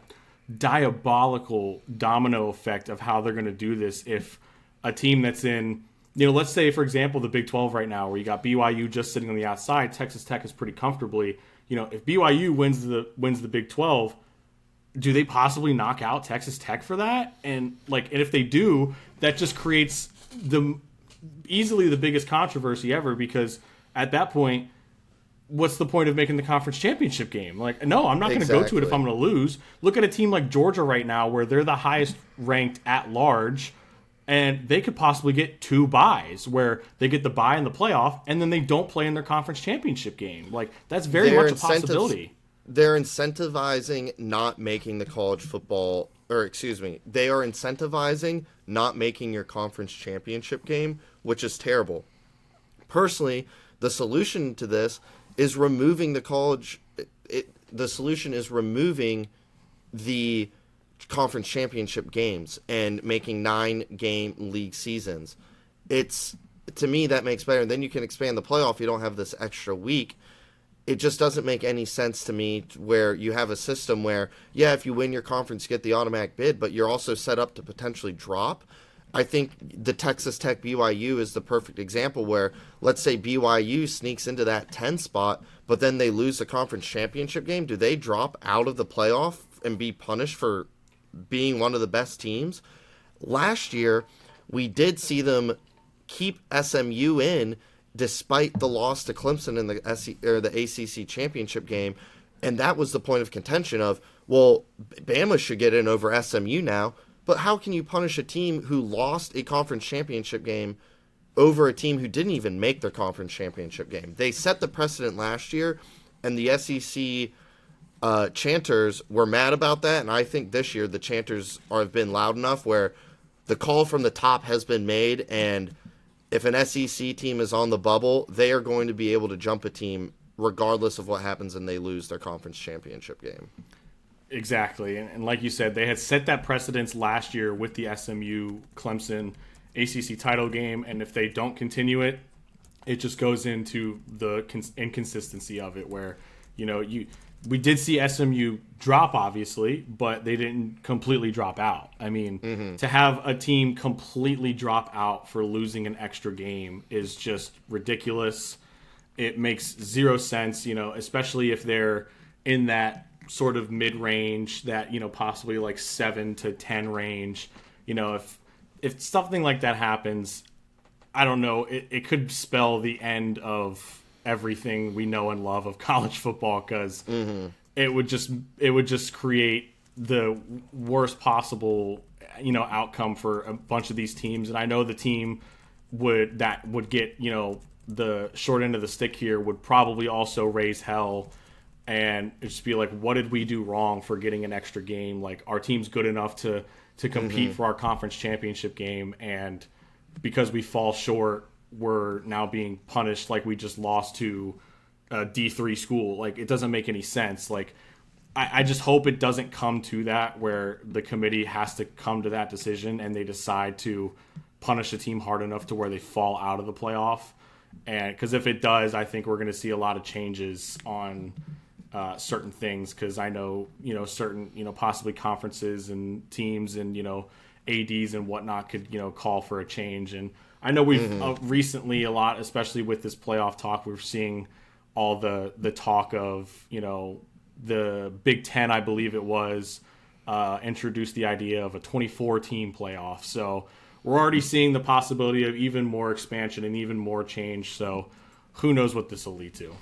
diabolical domino effect of how they're going to do this if a team that's in, let's say, for example, the Big 12 right now, where you got BYU just sitting on the outside, Texas Tech is pretty comfortably. If BYU wins the Big 12, do they possibly knock out Texas Tech for that? And if they do, that just creates easily the biggest controversy ever, because at that point, what's the point of making the conference championship game? No, I'm not going to go to it if I'm going to lose. Look at a team like Georgia right now, where they're the highest ranked at large, and they could possibly get 2 byes, where they get the bye in the playoff, and then they don't play in their conference championship game. That's very much a possibility. They're incentivizing not making the college football, they are incentivizing not making your conference championship game, which is terrible. Personally, the solution to this is removing the solution is removing the conference championship games and making 9-game league seasons. To me, that makes better. And then you can expand the playoff. You don't have this extra week. It just doesn't make any sense to me where you have a system where, if you win your conference, you get the automatic bid, but you're also set up to potentially drop. I think the Texas Tech BYU is the perfect example where, let's say BYU sneaks into that 10 spot, but then they lose the conference championship game. Do they drop out of the playoff and be punished for being one of the best teams? Last year, we did see them keep SMU in despite the loss to Clemson in the ACC championship game, and that was the point of contention of, well, Bama should get in over SMU now, but how can you punish a team who lost a conference championship game over a team who didn't even make their conference championship game? They set the precedent last year, and the SEC chanters were mad about that, and I think this year the chanters have been loud enough where the call from the top has been made, and if an SEC team is on the bubble, they are going to be able to jump a team regardless of what happens and they lose their conference championship game. Exactly. And like you said, they had set that precedence last year with the SMU Clemson ACC title game. And if they don't continue it, it just goes into the inconsistency of it where, we did see SMU drop, obviously, but they didn't completely drop out. I mean, to have a team completely drop out for losing an extra game is just ridiculous. It makes zero sense, especially if they're in that sort of mid-range, that, possibly 7 to 10 range. If something like that happens, I don't know, it could spell the end of everything we know and love of college football, because it would just create the worst possible outcome for a bunch of these teams. And I know the team would get the short end of the stick here would probably also raise hell and just be like, what did we do wrong for getting an extra game? Our team's good enough to compete for our conference championship game, and because we fall short, we're now being punished like we just lost to a D3 school. It doesn't make any sense. I just hope it doesn't come to that where the committee has to come to that decision and they decide to punish a team hard enough to where they fall out of the playoff. And because if it does, I think we're going to see a lot of changes on certain things, because I know, certain, possibly conferences and teams and, ADs and whatnot could, call for a change. And I know we've recently a lot, especially with this playoff talk, we're seeing all the talk of, the Big Ten, I believe it was, introduced the idea of a 24-team playoff. So we're already seeing the possibility of even more expansion and even more change. So who knows what this will lead to.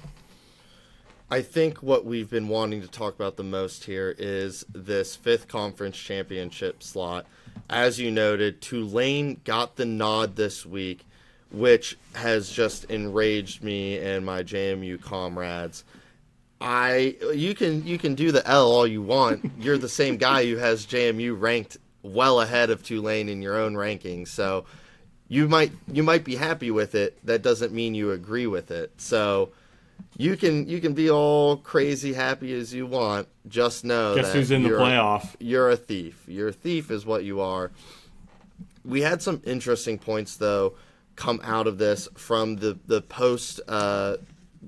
I think what we've been wanting to talk about the most here is this 5th conference championship slot. As you noted, Tulane got the nod this week, which has just enraged me and my JMU comrades. You can do the L all you want. You're the same guy who has JMU ranked well ahead of Tulane in your own rankings, so you might be happy with it. That doesn't mean you agree with it. So you can be all crazy happy as you want. Just know Guess that who's in the playoff? You're a thief. You're a thief is what you are. We had some interesting points, though, come out of this from the post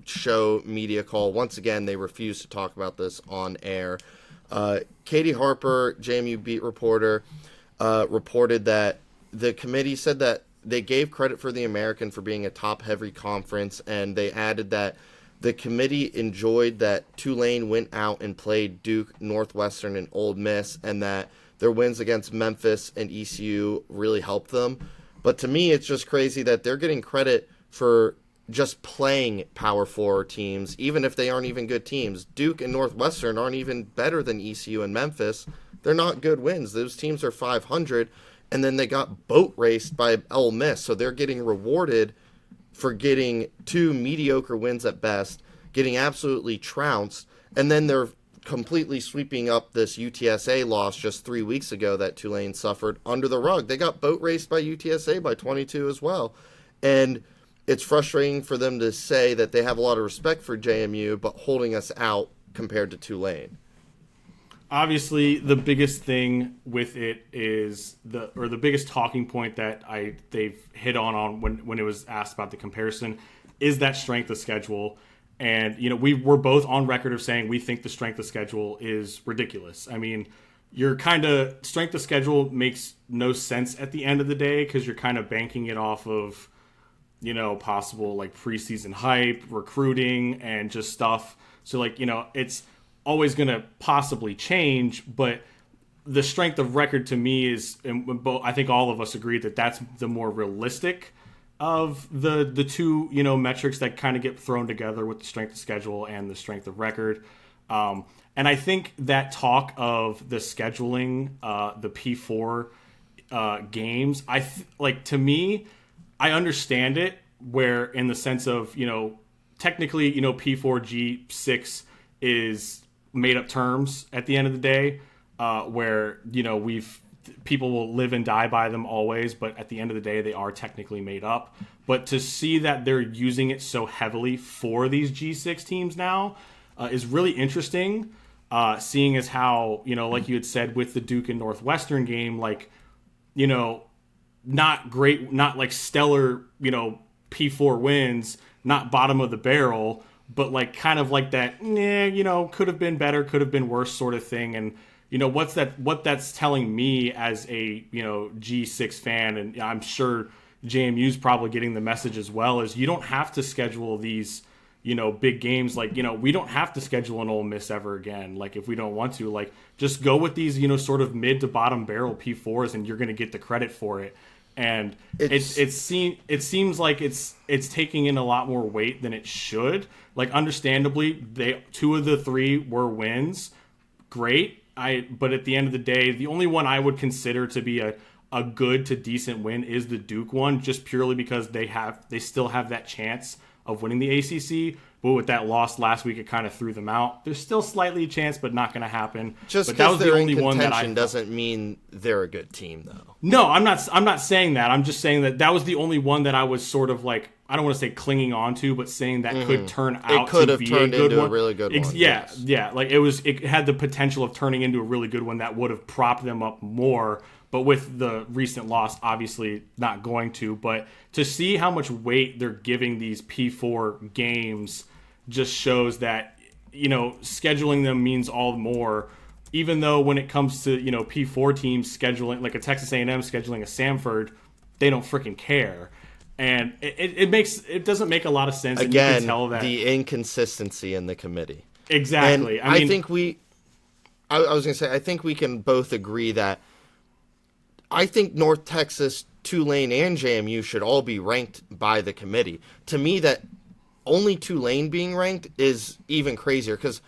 show media call. Once again, they refused to talk about this on air. Katie Harper, JMU beat reporter, reported that the committee said that they gave credit for the American for being a top-heavy conference, and they added that the committee enjoyed that Tulane went out and played Duke, Northwestern, and Ole Miss, and that their wins against Memphis and ECU really helped them. But to me, it's just crazy that they're getting credit for just playing Power 4 teams, even if they aren't even good teams. Duke and Northwestern aren't even better than ECU and Memphis. They're not good wins. Those teams are 500, and then they got boat raced by Ole Miss, so they're getting rewarded for getting 2 mediocre wins at best, getting absolutely trounced, and then they're completely sweeping up this UTSA loss just 3 weeks ago that Tulane suffered under the rug. They got boat raced by UTSA by 22 as well. And it's frustrating for them to say that they have a lot of respect for JMU, but holding us out compared to Tulane. Obviously, the biggest thing with it is the biggest talking point that they've hit on when it was asked about the comparison is that strength of schedule. And, we're both on record of saying we think the strength of schedule is ridiculous. I mean, your kind of strength of schedule makes no sense at the end of the day because you're kind of banking it off of, possible like preseason hype, recruiting, and just stuff. So it's always going to possibly change, but the strength of record to me is, and I think all of us agree that that's the more realistic of the two, metrics that kind of get thrown together with the strength of schedule and the strength of record. And I think that talk of the scheduling, the P4 games, to me, I understand it where in the sense of, technically, P4 G6 is made up terms at the end of the day, where, people will live and die by them always, but at the end of the day, they are technically made up. But to see that they're using it so heavily for these G6 teams now is really interesting, seeing as how, like you had said with the Duke and Northwestern game, not great, not like stellar, P4 wins, not bottom of the barrel, but kind of like that, could have been better, could have been worse sort of thing. And, what that's telling me as a, G6 fan, and I'm sure JMU's probably getting the message as well, is you don't have to schedule these, big games. We don't have to schedule an Ole Miss ever again. If we don't want to, just go with these, sort of mid to bottom barrel P4s and you're going to get the credit for it. And it seems like it's taking in a lot more weight than it should. Understandably, 2 of the 3 were wins. Great. But at the end of the day, the only one I would consider to be a good to decent win is the Duke one, just purely because they still have that chance of winning the ACC. But with that loss last week, it kind of threw them out. There's still slightly a chance, but not going to happen. Just because they're in contention doesn't mean they're a good team, though. No, I'm not saying that. I'm just saying that was the only one that I was sort of I don't want to say clinging on to, but saying that could turn out to be a good one. It could have turned into a really good one. Yeah, yes. Yeah. It had the potential of turning into a really good one that would have propped them up more. But with the recent loss, obviously not going to. But to see how much weight they're giving these P4 games just shows that, scheduling them means all the more. Even though when it comes to, P4 teams scheduling, like a Texas A&M scheduling a Samford, they don't freaking care. And it doesn't make a lot of sense. Again, and you can tell that the inconsistency in the committee. Exactly. And I think I was going to say, I think we can both agree that I think North Texas, Tulane, and JMU should all be ranked by the committee. To me, that only Tulane being ranked is even crazier because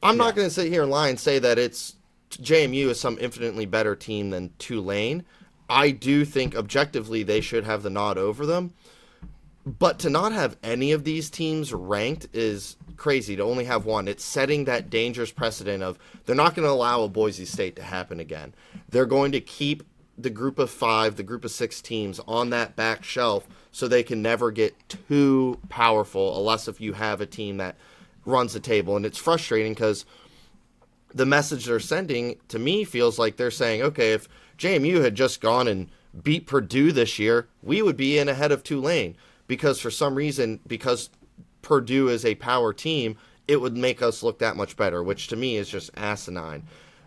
I'm not going to sit here and lie and say that JMU is some infinitely better team than Tulane. I do think objectively they should have the nod over them. But to not have any of these teams ranked is crazy. To only have one, it's setting that dangerous precedent of they're not going to allow a Boise State to happen again. They're going to keep the group of 5, the group of 6 teams on that back shelf so they can never get too powerful unless if you have a team that runs the table. And it's frustrating because the message they're sending to me feels like they're saying, okay, if JMU had just gone and beat Purdue this year, we would be in ahead of Tulane because for some reason, because Purdue is a power team, it would make us look that much better, which to me is just asinine.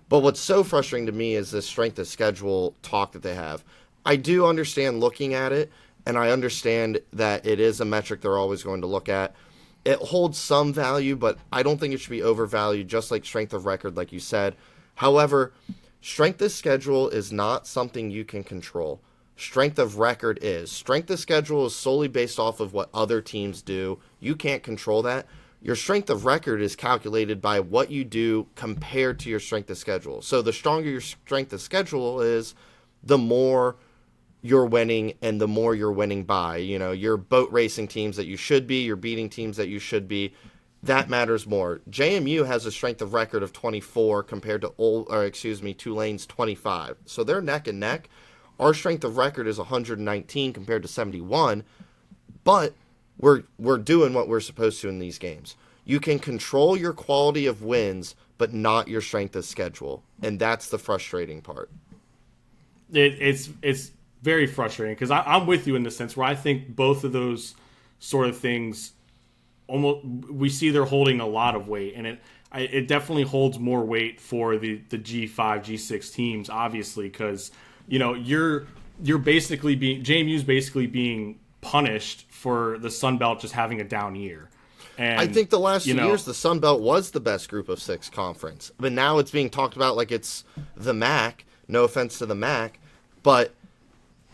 But what's so frustrating to me is this strength of schedule talk that they have. I do understand looking at it, and I understand that it is a metric they're always going to look at. It holds some value, but I don't think it should be overvalued, just like strength of record, like you said. However, strength of schedule is not something you can control. Strength of record is. Strength of schedule is solely based off of what other teams do. You can't control that. Your strength of record is calculated by what you do compared to your strength of schedule. So the stronger your strength of schedule is, the more you're winning and the more you're winning by. You know, you're boat racing teams that you should be, you're beating teams that you should be. That matters more. JMU has a strength of record of 24 compared to Tulane's 25. So they're neck and neck. Our strength of record is 119 compared to 71, but we're doing what we're supposed to in these games. You can control your quality of wins, but not your strength of schedule, and that's the frustrating part. It's very frustrating because I'm with you in the sense where I think both of those sort of things almost we see they're holding a lot of weight, and it definitely holds more weight for the G5, G6 teams, obviously, because you know you're basically being JMU's basically being punished for the Sun Belt just having a down year. And I think the last few years the Sun Belt was the best group of 6 conference, but now it's being talked about like it's the MAC. No offense to the MAC, but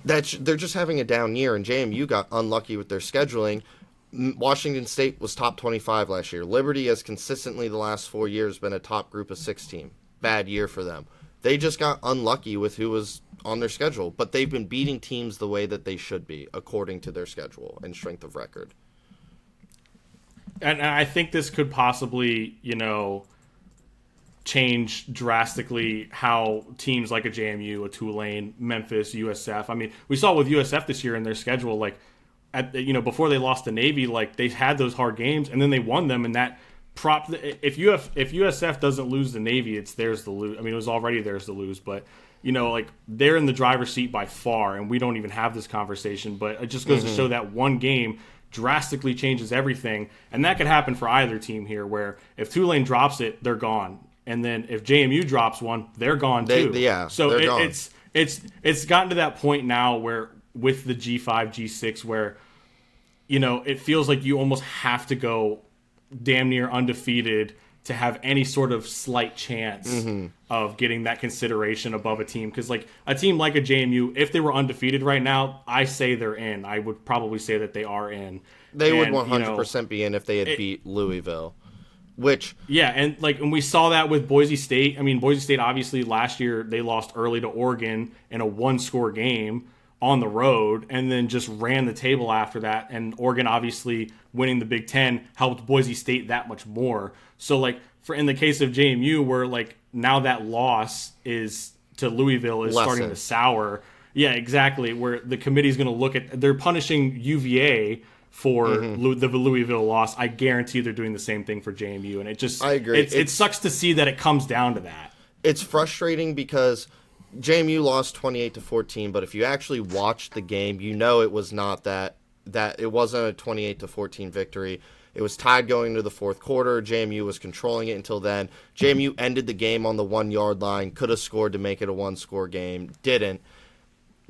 they're just having a down year, and JMU got unlucky with their scheduling. Washington State was top 25 last year. Liberty has consistently the last 4 years been a top group of 6 team. Bad year for them. They just got unlucky with who was on their schedule, but they've been beating teams the way that they should be, according to their schedule and strength of record. And I think this could possibly, change drastically how teams like a JMU, a Tulane, Memphis, USF. I mean, we saw with USF this year in their schedule, like, before they lost to Navy, like they had those hard games and then they won them, and that if USF doesn't lose the Navy, it's theirs to lose. I mean, it was already theirs to lose, but like they're in the driver's seat by far, and we don't even have this conversation. But it just goes to show that one game drastically changes everything, and that could happen for either team here. Where if Tulane drops it, they're gone, and then if JMU drops one, they're gone too. So it's gotten to that point now where with the G5, G6, where it feels like you almost have to go damn near undefeated to have any sort of slight chance of getting that consideration above a team. Because like a team like a JMU, if they were undefeated right now, I say they're in. I would probably say that they are in. They would 100% be in if they had beat Louisville. And we saw that with Boise State. I mean, Boise State obviously last year they lost early to Oregon in a 1-score game on the road, and then just ran the table after that. And Oregon obviously winning the Big Ten helped Boise State that much more. So like in the case of JMU, where like now that loss is to Louisville is starting to sour. Yeah, exactly. Where the committee's going to look at, they're punishing UVA for the Louisville loss. I guarantee they're doing the same thing for JMU, and I agree. It sucks to see that it comes down to that. It's frustrating because JMU lost 28-14, but if you actually watched the game, it was not that it wasn't a 28-14 victory. It was tied going to the fourth quarter. JMU was controlling it until then. JMU ended the game on the 1-yard line, could have scored to make it a 1-score game, didn't.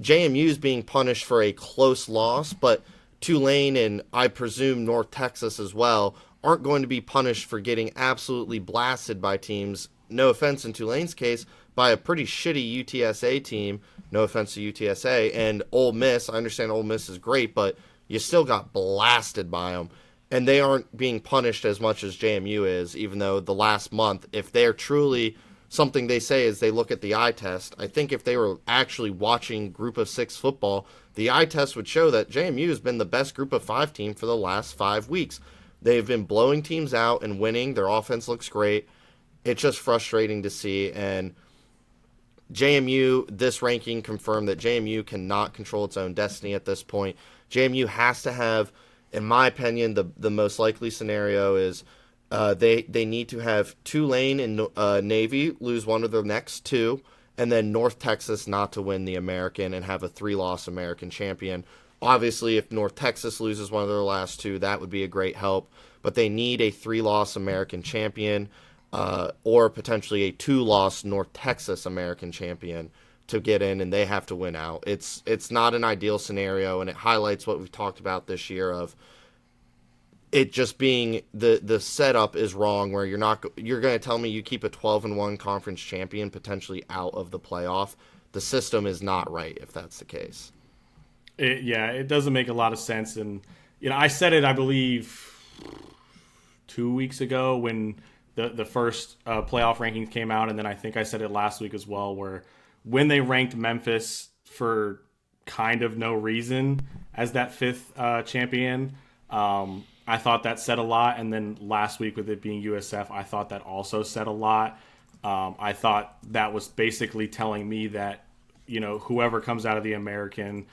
JMU's being punished for a close loss, but Tulane and I presume North Texas as well aren't going to be punished for getting absolutely blasted by teams, no offense in Tulane's case, by a pretty shitty UTSA team, no offense to UTSA, and Ole Miss. I understand Ole Miss is great, but you still got blasted by them. And they aren't being punished as much as JMU is, even though the last month, if they're truly something they say is they look at the eye test, I think if they were actually watching Group of 6 football, the eye test would show that JMU has been the best Group of 5 team for the last 5 weeks. They've been blowing teams out and winning. Their offense looks great. It's just frustrating to see, and JMU, this ranking confirmed that JMU cannot control its own destiny at this point. JMU has to have, in my opinion, the most likely scenario is they need to have Tulane and Navy lose one of their next 2, and then North Texas not to win the American and have a 3-loss American champion. Obviously, if North Texas loses one of their last 2, that would be a great help. But they need a 3-loss American champion or potentially a 2-loss North Texas American champion to get in, and they have to win out. It's not an ideal scenario, and it highlights what we've talked about this year of it just being the setup is wrong, where you're going to tell me you keep a 12-1 conference champion potentially out of the playoff. The system is not right if that's the case. It doesn't make a lot of sense. And, I said it, I believe, 2 weeks ago when the first playoff rankings came out. And then I think I said it last week as well, where when they ranked Memphis for kind of no reason as that 5th champion, I thought that said a lot. And then last week with it being USF, I thought that also said a lot. I thought that was basically telling me that, whoever comes out of the American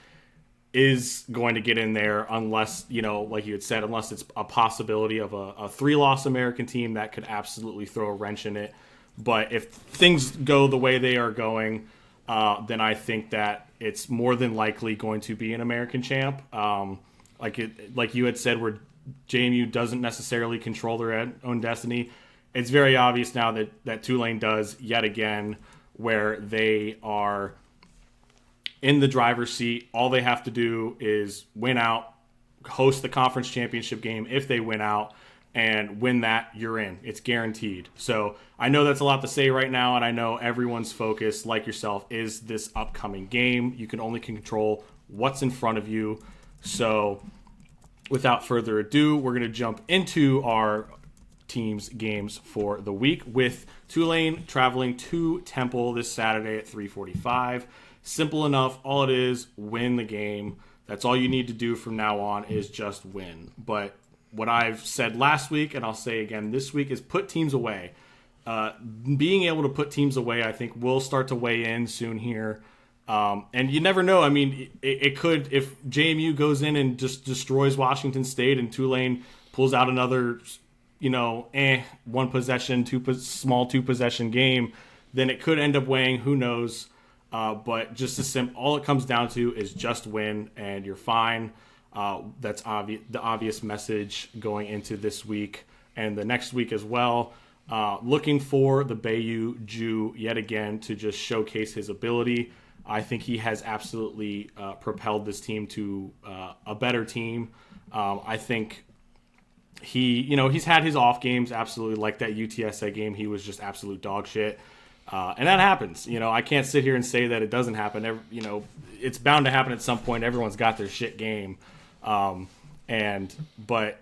is going to get in there unless, like you had said, unless it's a possibility of a 3-loss American team that could absolutely throw a wrench in it. But if things go the way they are going, then I think that it's more than likely going to be an American champ. Like you had said, where JMU doesn't necessarily control their own destiny. It's very obvious now that Tulane does yet again, where they are in the driver's seat. All they have to do is win out, host the conference championship game if they win out, and win that, you're in. It's guaranteed. So I know that's a lot to say right now, and I know everyone's focus, like yourself, is this upcoming game. You can only control what's in front of you. So without further ado, we're going to jump into our teams' games for the week, with Tulane traveling to Temple this Saturday at 3:45. Simple enough. All it is, win the game. That's all you need to do from now on, is just win. But what I've said last week, and I'll say again this week, is put teams away. Being able to put teams away, I think, will start to weigh in soon here. And you never know. I mean, it could, if JMU goes in and just destroys Washington State and Tulane pulls out another, one possession, small 2-possession game, then it could end up weighing. Who knows? But just all it comes down to is just win, and you're fine. That's the obvious message going into this week and the next week as well. Looking for the Bayou Jew yet again to just showcase his ability. I think he has absolutely propelled this team to a better team. I think he's had his off games, absolutely, like that UTSA game. He was just absolute dog shit. And that happens. I can't sit here and say that it doesn't happen. It's bound to happen at some point. Everyone's got their shit game. But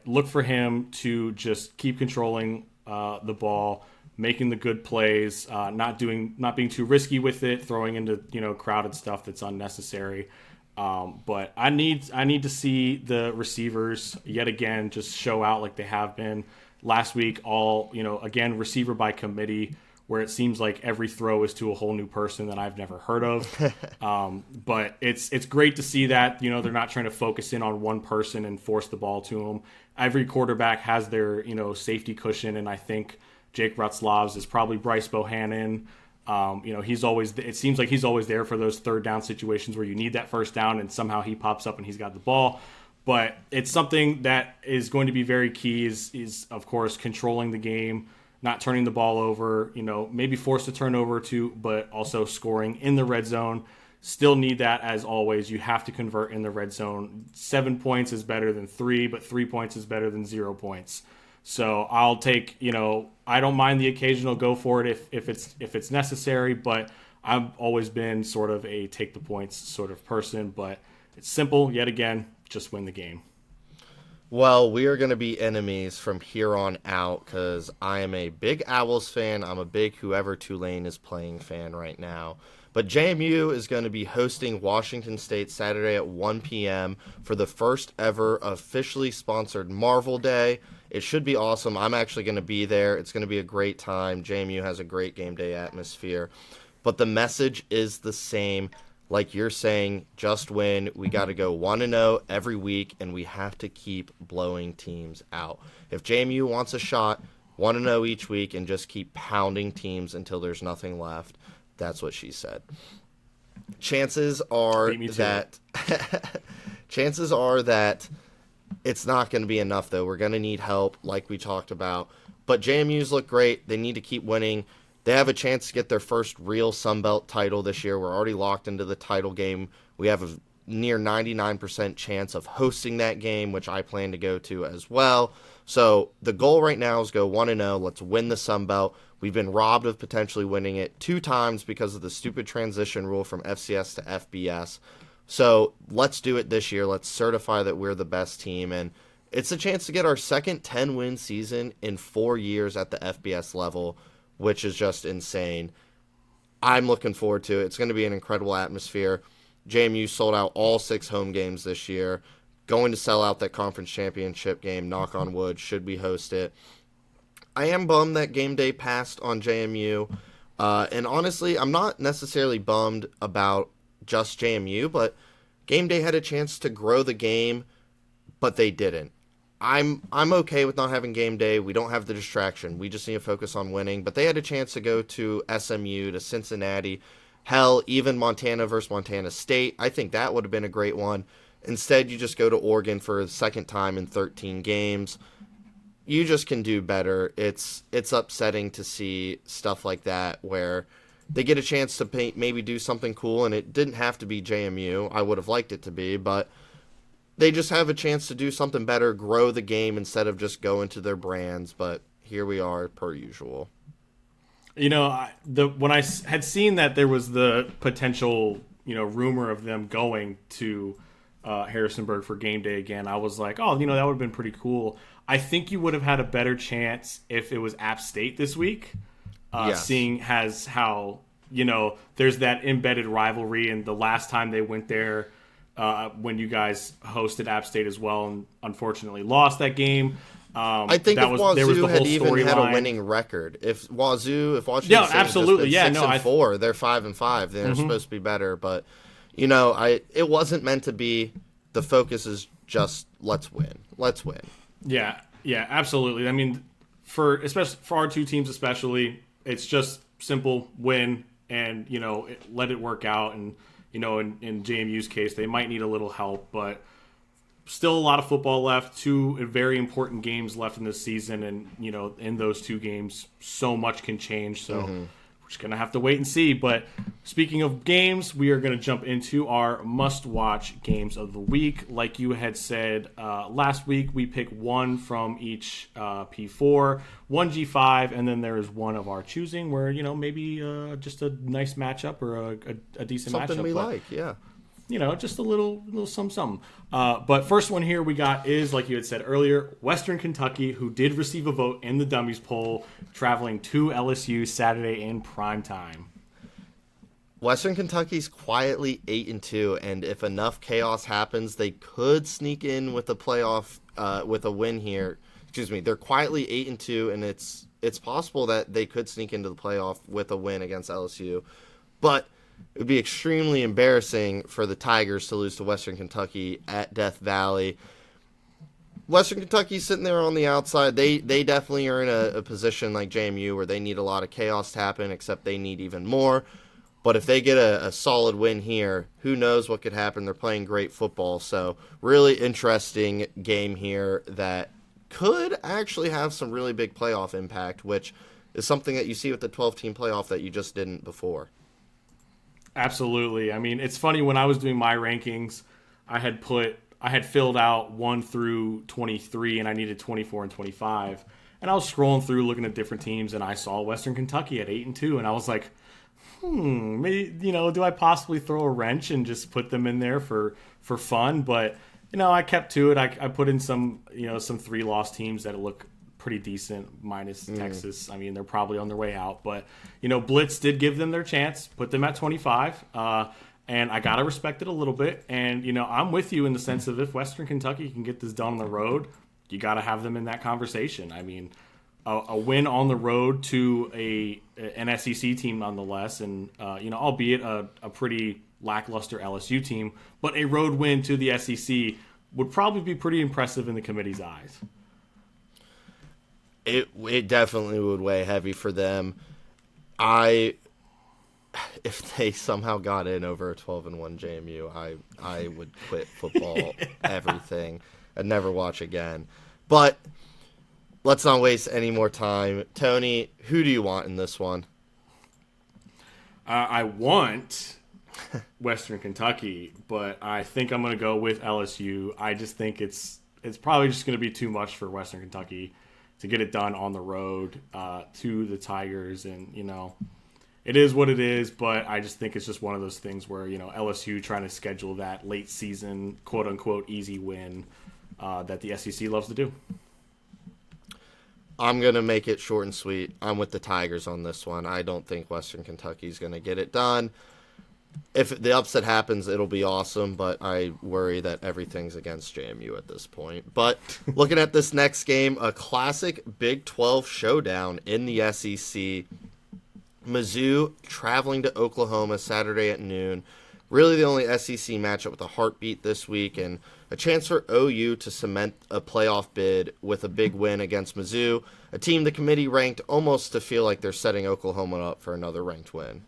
look for him to just keep controlling the ball, making the good plays, not being too risky with it, throwing into crowded stuff that's unnecessary. But I need to see the receivers yet again just show out like they have been last week. Again, receiver by committee, where it seems like every throw is to a whole new person that I've never heard of. But it's great to see that, they're not trying to focus in on one person and force the ball to them. Every quarterback has their, safety cushion, and I think Jake Rutzlav's is probably Bryce Bohannon. It seems like he's always there for those third down situations where you need that first down, and somehow he pops up and he's got the ball. But it's something that is going to be very key is of course, controlling the game, not turning the ball over, maybe force a turnover too, but also scoring in the red zone. Still need that as always. You have to convert in the red zone. 7 points is better than 3, but 3 points is better than 0 points. So I'll take, I don't mind the occasional go for it if it's necessary, but I've always been sort of a take the points sort of person. But it's simple, yet again, just win the game. Well, we are going to be enemies from here on out because I am a big Owls fan. I'm a big whoever Tulane is playing fan right now. But JMU is going to be hosting Washington State Saturday at 1 p.m. for the first ever officially sponsored Marvel Day. It should be awesome. I'm actually going to be there. It's going to be a great time. JMU has a great game day atmosphere. But the message is the same. Like you're saying, just win. We got to go 1-0 every week, and we have to keep blowing teams out. If JMU wants a shot, 1-0 each week and just keep pounding teams until there's nothing left. That's what she said. Chances are that chances are that it's not going to be enough, though. We're going to need help, like we talked about. But JMU's look great. They need to keep winning. They have a chance to get their first real Sun Belt title this year. We're already locked into the title game. We have a near 99% chance of hosting that game, which I plan to go to as well. So the goal right now is go 1-0. Let's win the Sun Belt. We've been robbed of potentially winning it 2 times because of the stupid transition rule from FCS to FBS. So let's do it this year. Let's certify that we're the best team. And it's a chance to get our second 10-win season in 4 years at the FBS level, which is just insane. I'm looking forward to it. It's going to be an incredible atmosphere. JMU sold out all 6 home games this year. Going to sell out that conference championship game, knock on wood, should we host it. I am bummed that game day passed on JMU. And honestly, I'm not necessarily bummed about just JMU, but game day had a chance to grow the game, but they didn't. I'm okay with not having game day. We don't have the distraction. We just need to focus on winning. But they had a chance to go to SMU, to Cincinnati, hell, even Montana versus Montana State. I think that would have been a great one. Instead, you just go to Oregon for the second time in 13 games. You just can do better. It's upsetting to see stuff like that where they get a chance to maybe do something cool, and it didn't have to be JMU. I would have liked it to be, but they just have a chance to do something better, grow the game instead of just going to their brands. But here we are, per usual. You know, when I had seen that there was the potential, rumor of them going to Harrisonburg for game day again, I was like, oh, that would have been pretty cool. I think you would have had a better chance if it was App State this week, yes. Seeing as how, there's that embedded rivalry, and the last time they went there, when you guys hosted App State as well, and unfortunately lost that game. I think if Wazoo had even had a winning record, if Washington State absolutely, had just been 6-4, they're 5-5. They're supposed to be better, but it wasn't meant to be. The focus is just let's win. Yeah, absolutely. I mean, especially for our 2 teams, it's just simple win and let it work out. And in JMU's case, they might need a little help, but still a lot of football left. 2 very important games left in this season, and in those 2 games, so much can change. So we're just gonna have to wait and see. But speaking of games, we are gonna jump into our must-watch games of the week. Like you had said last week, we pick 1 from each P4, 1 G5, and then there is 1 of our choosing where maybe just a nice matchup or a decent matchup. Something we like, yeah. Just a little something. But first one here we got is, like you had said earlier, Western Kentucky, who did receive a vote in the Dummies poll, traveling to LSU Saturday in prime time. Western Kentucky's quietly 8-2, and if enough chaos happens, they could sneak in with a playoff, with a win here. Excuse me, they're quietly 8-2, and it's possible that they could sneak into the playoff with a win against LSU. But it would be extremely embarrassing for the Tigers to lose to Western Kentucky at Death Valley. Western Kentucky's sitting there on the outside. They definitely are in a position like JMU where they need a lot of chaos to happen, except they need even more. But if they get a solid win here, who knows what could happen. They're playing great football. So really interesting game here that could actually have some really big playoff impact, which is something that you see with the 12-team playoff that you just didn't before. Absolutely. I mean, it's funny, when I was doing my rankings, I had filled out 1 through 23, and I needed 24 and 25. And I was scrolling through looking at different teams, and I saw Western Kentucky at 8-2, and I was like, maybe, do I possibly throw a wrench and just put them in there for fun? But, I kept to it. I put in some 3-loss teams that look pretty decent, minus Texas. I mean, they're probably on their way out, but Blitz did give them their chance, put them at 25, and I gotta respect it a little bit. And I'm with you in the sense of, if Western Kentucky can get this done on the road, you gotta have them in that conversation. I mean, a win on the road to an SEC team nonetheless, and albeit a pretty lackluster LSU team, but a road win to the SEC would probably be pretty impressive in the committee's eyes. It definitely would weigh heavy for them. I if they somehow got in over a 12-1 JMU, I would quit football, everything, and never watch again. But let's not waste any more time. Tony, who do you want in this one? I want Western Kentucky, but I think I'm going to go with LSU. I just think it's probably just going to be too much for Western Kentucky to get it done on the road to the Tigers, and it is what it is. But I just think it's just one of those things where LSU trying to schedule that late season quote unquote easy win that the SEC loves to do. I'm going to make it short and sweet. I'm with the Tigers on this one. I don't think Western Kentucky's going to get it done. If the upset happens, it'll be awesome, but I worry that everything's against JMU at this point. But looking at this next game, a classic Big 12 showdown in the SEC. Mizzou traveling to Oklahoma Saturday at noon. Really the only SEC matchup with a heartbeat this week, and a chance for OU to cement a playoff bid with a big win against Mizzou, a team the committee ranked almost to feel like they're setting Oklahoma up for another ranked win.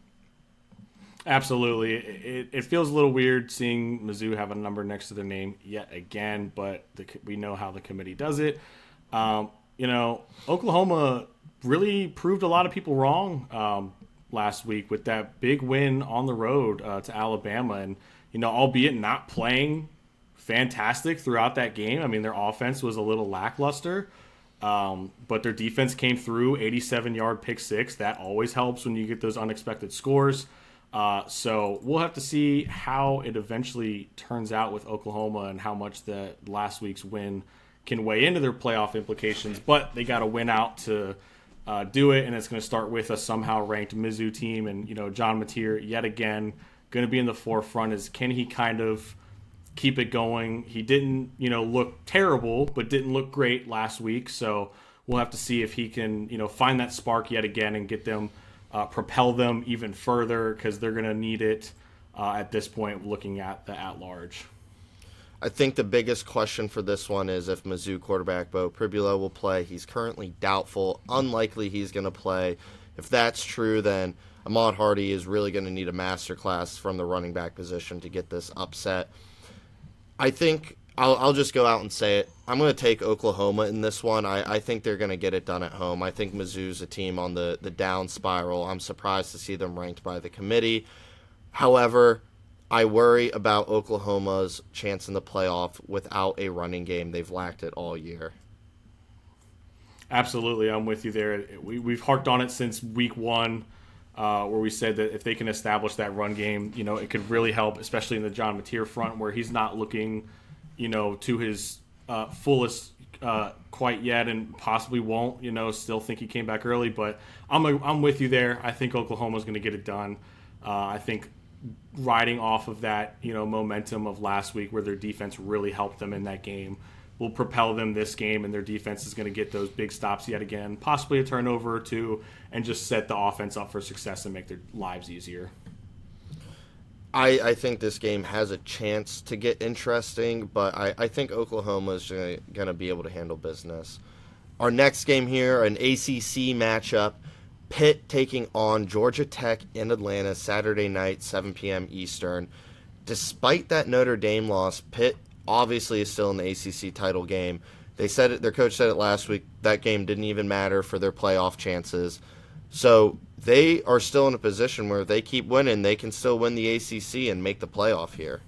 Absolutely. It feels a little weird seeing Mizzou have a number next to their name yet again, but we know how the committee does it. Oklahoma really proved a lot of people wrong last week with that big win on the road to Alabama, and albeit not playing fantastic throughout that game. I mean, their offense was a little lackluster, but their defense came through. 87-yard pick six. That always helps when you get those unexpected scores. So we'll have to see how it eventually turns out with Oklahoma and how much the last week's win can weigh into their playoff implications. But they got to win out to do it, and it's going to start with a somehow ranked Mizzou team. And John Mateer yet again going to be in the forefront. Is can he kind of keep it going? He didn't look terrible, but didn't look great last week. So we'll have to see if he can find that spark yet again and get them. Propel them even further, because they're going to need it at this point looking at the at-large. I think the biggest question for this one is if Mizzou quarterback Bo Pribula will play. He's currently doubtful. Unlikely he's going to play. If that's true, then Ahmad Hardy is really going to need a masterclass from the running back position to get this upset. I think I'll just go out and say it. I'm going to take Oklahoma in this one. I think they're going to get it done at home. I think Mizzou's a team on the down spiral. I'm surprised to see them ranked by the committee. However, I worry about Oklahoma's chance in the playoff without a running game. They've lacked it all year. Absolutely, I'm with you there. We've harked on it since week one, where we said that if they can establish that run game, it could really help, especially in the John Mateer front, where he's not looking to his fullest quite yet, and possibly won't. Still think he came back early, but I'm with you there. I think Oklahoma's going to get it done. I think riding off of that momentum of last week, where their defense really helped them in that game, will propel them this game, and their defense is going to get those big stops yet again, possibly a turnover or two, and just set the offense up for success and make their lives easier. I think this game has a chance to get interesting, but I think Oklahoma is going to be able to handle business. Our next game here, an ACC matchup, Pitt taking on Georgia Tech in Atlanta Saturday night, 7 p.m. Eastern. Despite that Notre Dame loss, Pitt obviously is still in the ACC title game. They said it. Their coach said it last week. That game didn't even matter for their playoff chances. So they are still in a position where if they keep winning, they can still win the ACC and make the playoff here.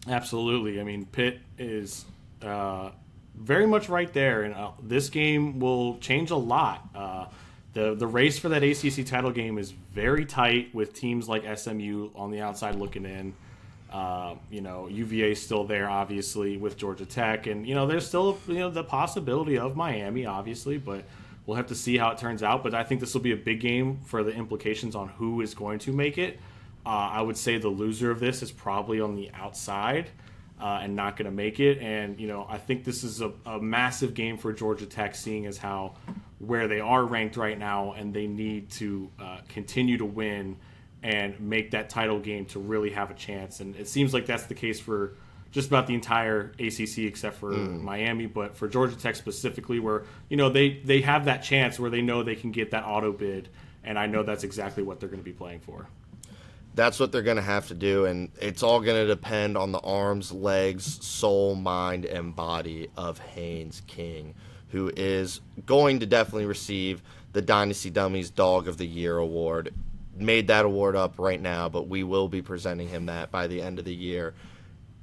Absolutely. I mean, Pitt is very much right there, and this game will change a lot. The race for that ACC title game is very tight, with teams like SMU on the outside looking in. UVA is still there, obviously, with Georgia Tech, and there's still the possibility of Miami, obviously, but we'll have to see how it turns out. But I think this will be a big game for the implications on who is going to make it. I would say the loser of this is probably on the outside and not going to make it. And, I think this is a massive game for Georgia Tech, seeing as how where they are ranked right now, and they need to continue to win and make that title game to really have a chance. And it seems like that's the case for just about the entire ACC except for Miami, but for Georgia Tech specifically, where they have that chance where they know they can get that auto bid and I know that's exactly what they're going to be playing for. That's what they're going to have to do, and it's all going to depend on the arms, legs, soul, mind, and body of Haynes King, who is going to definitely receive the Dynasty Dummies Dog of the Year award. Made that award up right now, but we will be presenting him that by the end of the year.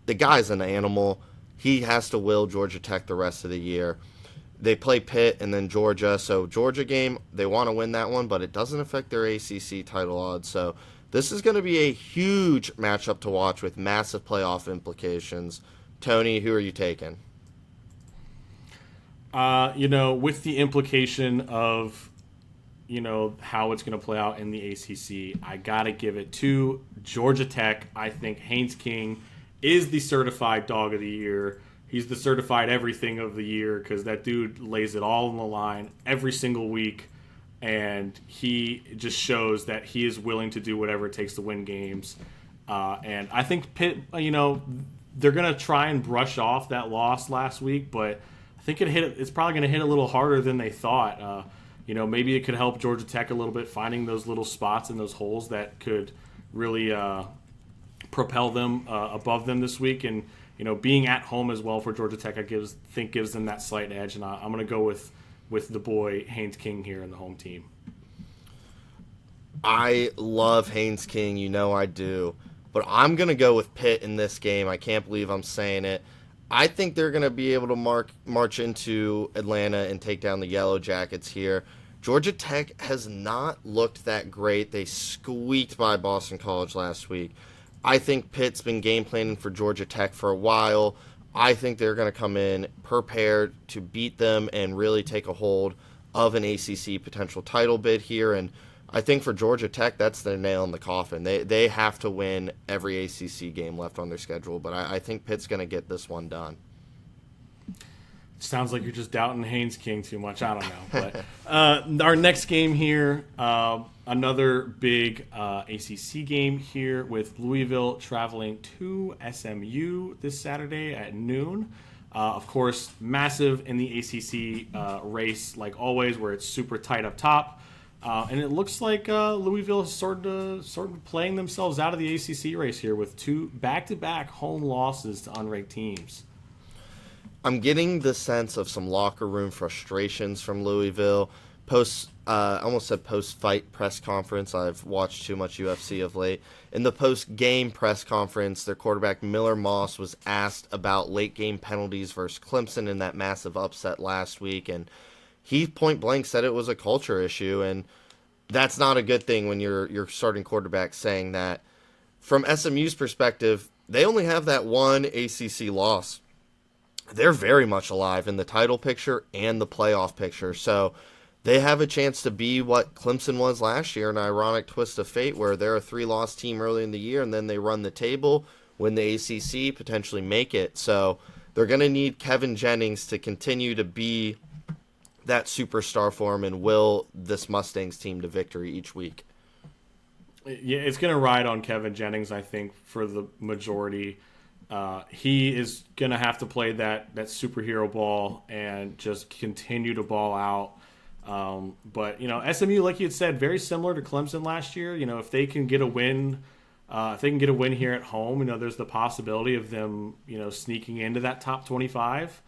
The guy's an animal. He has to will Georgia Tech the rest of the year. They play Pitt and then Georgia, so Georgia game, they want to win that one, but it doesn't affect their ACC title odds, so this is going to be a huge matchup to watch with massive playoff implications. Tony, who are you taking? With the implication of, how it's going to play out in the ACC, I got to give it to Georgia Tech. I think Haynes King is the certified dog of the year. He's the certified everything of the year because that dude lays it all on the line every single week. And he just shows that he is willing to do whatever it takes to win games. And I think Pitt, they're going to try and brush off that loss last week, but I think it's probably going to hit a little harder than they thought. Maybe it could help Georgia Tech a little bit, finding those little spots and those holes that could really propel them above them this week. And, being at home as well for Georgia Tech, I think gives them that slight edge. And I'm going to go with the boy Haynes King here in the home team. I love Haynes King, I do. But I'm going to go with Pitt in this game. I can't believe I'm saying it. I think they're going to be able to march into Atlanta and take down the Yellow Jackets here. Georgia Tech has not looked that great. They squeaked by Boston College last week. I think Pitt's been game planning for Georgia Tech for a while. I think they're going to come in prepared to beat them and really take a hold of an ACC potential title bid here. And I think for Georgia Tech, that's their nail in the coffin. They have to win every ACC game left on their schedule. But I think Pitt's going to get this one done. Sounds like you're just doubting Haynes King too much. I don't know. But our next game here, another big ACC game here with Louisville traveling to SMU this Saturday at noon. Of course, massive in the ACC race, like always, where it's super tight up top. And it looks like Louisville is sort of playing themselves out of the ACC race here with 2 back-to-back home losses to unranked teams. I'm getting the sense of some locker room frustrations from Louisville. I almost said post-fight press conference. I've watched too much UFC of late. In the post-game press conference, their quarterback Miller Moss was asked about late-game penalties versus Clemson in that massive upset last week, and he point-blank said it was a culture issue, and that's not a good thing when you're starting quarterback saying that. From SMU's perspective, they only have that one ACC loss. They're very much alive in the title picture and the playoff picture. So they have a chance to be what Clemson was last year, an ironic twist of fate where they're a 3-loss team early in the year and then they run the table, win the ACC, potentially make it. So they're going to need Kevin Jennings to continue to be that superstar for him and will this Mustangs team to victory each week. Yeah, it's going to ride on Kevin Jennings, I think, for the majority. He is going to have to play that superhero ball and just continue to ball out. But SMU, like you had said, very similar to Clemson last year. If they can get a win, here at home, there's the possibility of them, sneaking into that top 25,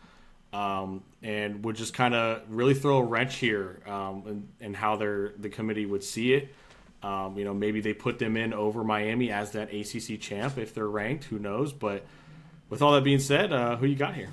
and would just kind of really throw a wrench here, and how the committee would see it. Maybe they put them in over Miami as that ACC champ if they're ranked. Who knows? But with all that being said, who you got here?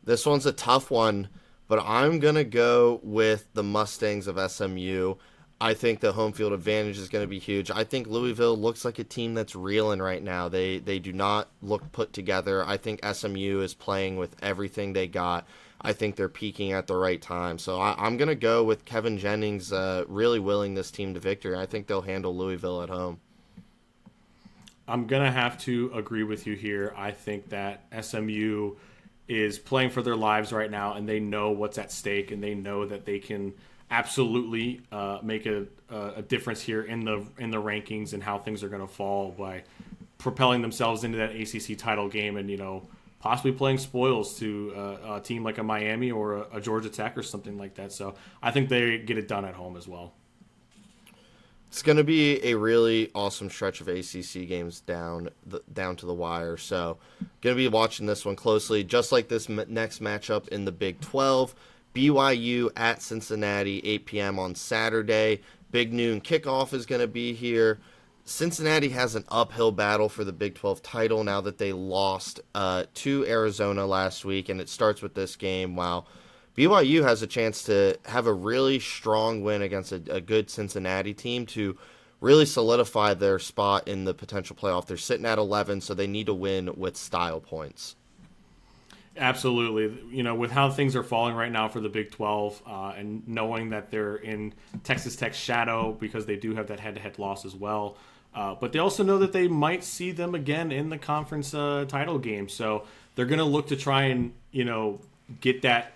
This one's a tough one, but I'm going to go with the Mustangs of SMU. I think the home field advantage is going to be huge. I think Louisville looks like a team that's reeling right now. They do not look put together. I think SMU is playing with everything they got. I think they're peaking at the right time. So I'm going to go with Kevin Jennings really willing this team to victory. I think they'll handle Louisville at home. I'm going to have to agree with you here. I think that SMU is playing for their lives right now, and they know what's at stake, and they know that they can absolutely make a difference here in the rankings and how things are going to fall by propelling themselves into that ACC title game and, possibly playing spoils to a team like a Miami or a Georgia Tech or something like that. So I think they get it done at home as well. It's going to be a really awesome stretch of ACC games down to the wire. So, going to be watching this one closely. Just like this next matchup in the Big 12, BYU at Cincinnati, 8 p.m. on Saturday. Big noon kickoff is going to be here. Cincinnati has an uphill battle for the Big 12 title now that they lost to Arizona last week, and it starts with this game. While BYU has a chance to have a really strong win against a good Cincinnati team to really solidify their spot in the potential playoff. They're sitting at 11, so they need to win with style points. Absolutely. You know, with how things are falling right now for the Big 12 and knowing that they're in Texas Tech's shadow because they do have that head-to-head loss as well. But they also know that they might see them again in the conference title game. So they're going to look to try and, get that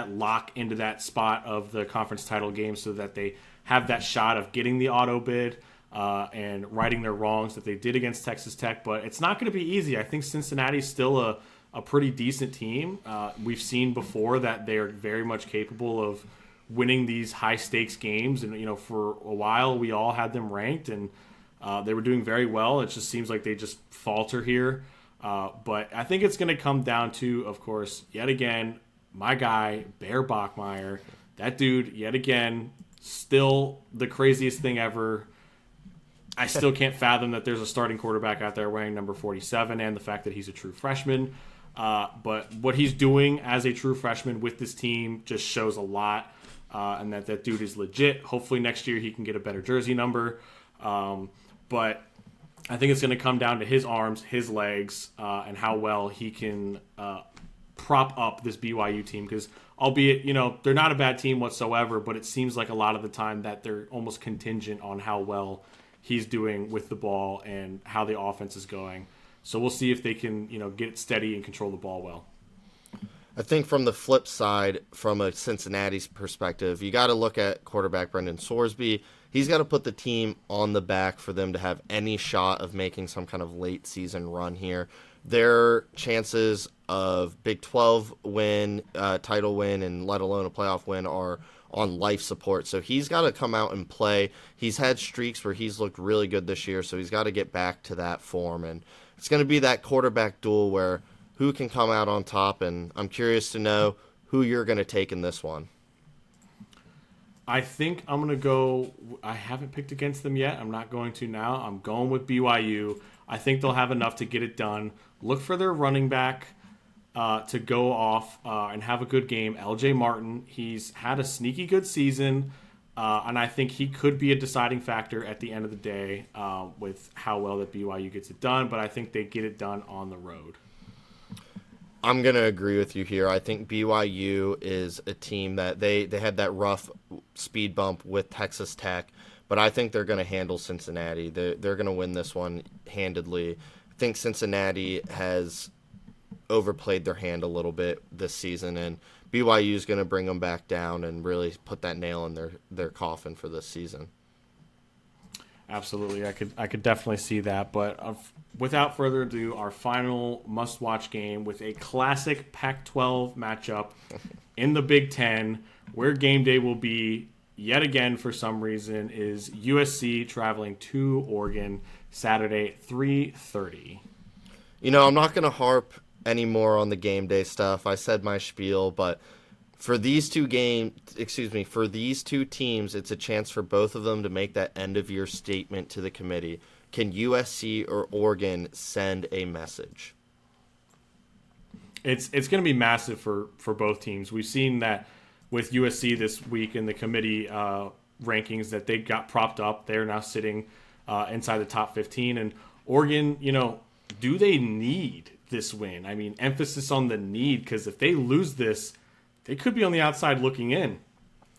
lock into that spot of the conference title game so that they have that shot of getting the auto bid and righting their wrongs that they did against Texas Tech. But it's not going to be easy. I think Cincinnati's still a pretty decent team. We've seen before that they're very much capable of winning these high-stakes games. And, for a while we all had them ranked, and they were doing very well. It just seems like they just falter here. But I think it's going to come down to, of course, yet again, my guy, Bear Bachmeier. That dude, yet again, still the craziest thing ever. I still can't fathom that there's a starting quarterback out there wearing number 47 and the fact that he's a true freshman. But what he's doing as a true freshman with this team just shows a lot, and that dude is legit. Hopefully next year he can get a better jersey number. But I think it's going to come down to his arms, his legs, and how well he can prop up this BYU team, because albeit, they're not a bad team whatsoever, but it seems like a lot of the time that they're almost contingent on how well he's doing with the ball and how the offense is going. So we'll see if they can, get it steady and control the ball well. I think from the flip side, from a Cincinnati's perspective, you got to look at quarterback Brendan Sorsby. He's got to put the team on the back for them to have any shot of making some kind of late season run here. Their chances of Big 12 win, title win, and let alone a playoff win are on life support. So he's got to come out and play. He's had streaks where he's looked really good this year, so he's got to get back to that form. And it's going to be that quarterback duel where who can come out on top, and I'm curious to know who you're going to take in this one. I think I'm going to go – I haven't picked against them yet. I'm not going to now. I'm going with BYU. I think they'll have enough to get it done. Look for their running back to go off and have a good game. LJ Martin, he's had a sneaky good season, and I think he could be a deciding factor at the end of the day with how well that BYU gets it done, but I think they get it done on the road. I'm going to agree with you here. I think BYU is a team that they had that rough speed bump with Texas Tech, but I think they're going to handle Cincinnati. They're going to win this one handedly. I think Cincinnati has overplayed their hand a little bit this season, and BYU is going to bring them back down and really put that nail in their coffin for this season. Absolutely, I could definitely see that. But without further ado, our final must-watch game with a classic Pac-12 matchup in the Big Ten, where game day will be yet again for some reason, is USC traveling to Oregon Saturday 3:30. I'm not going to harp anymore on the game day stuff. I said my spiel, but for these two teams, it's a chance for both of them to make that end-of-year statement to the committee. Can USC or Oregon send a message? It's going to be massive for both teams. We've seen that with USC this week in the committee rankings that they got propped up. They're now sitting inside the top 15. And Oregon, do they need this win? I mean, emphasis on the need, because if they lose this, they could be on the outside looking in.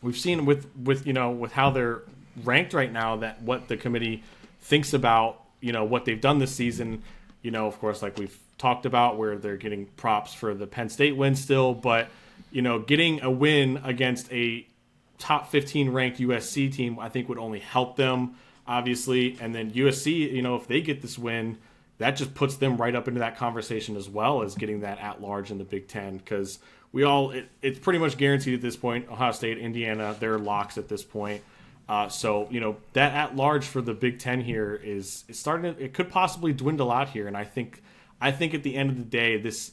We've seen with how they're ranked right now that what the committee thinks about, what they've done this season, of course, like we've talked about, where they're getting props for the Penn State win still, but, getting a win against a top 15 ranked USC team, I think would only help them, obviously. And then USC, if they get this win, that just puts them right up into that conversation as well as getting that at large in the Big Ten, because it's pretty much guaranteed at this point. Ohio State, Indiana, they're locks at this point. So that at large for the Big Ten here is starting. It could possibly dwindle out here, and I think at the end of the day, this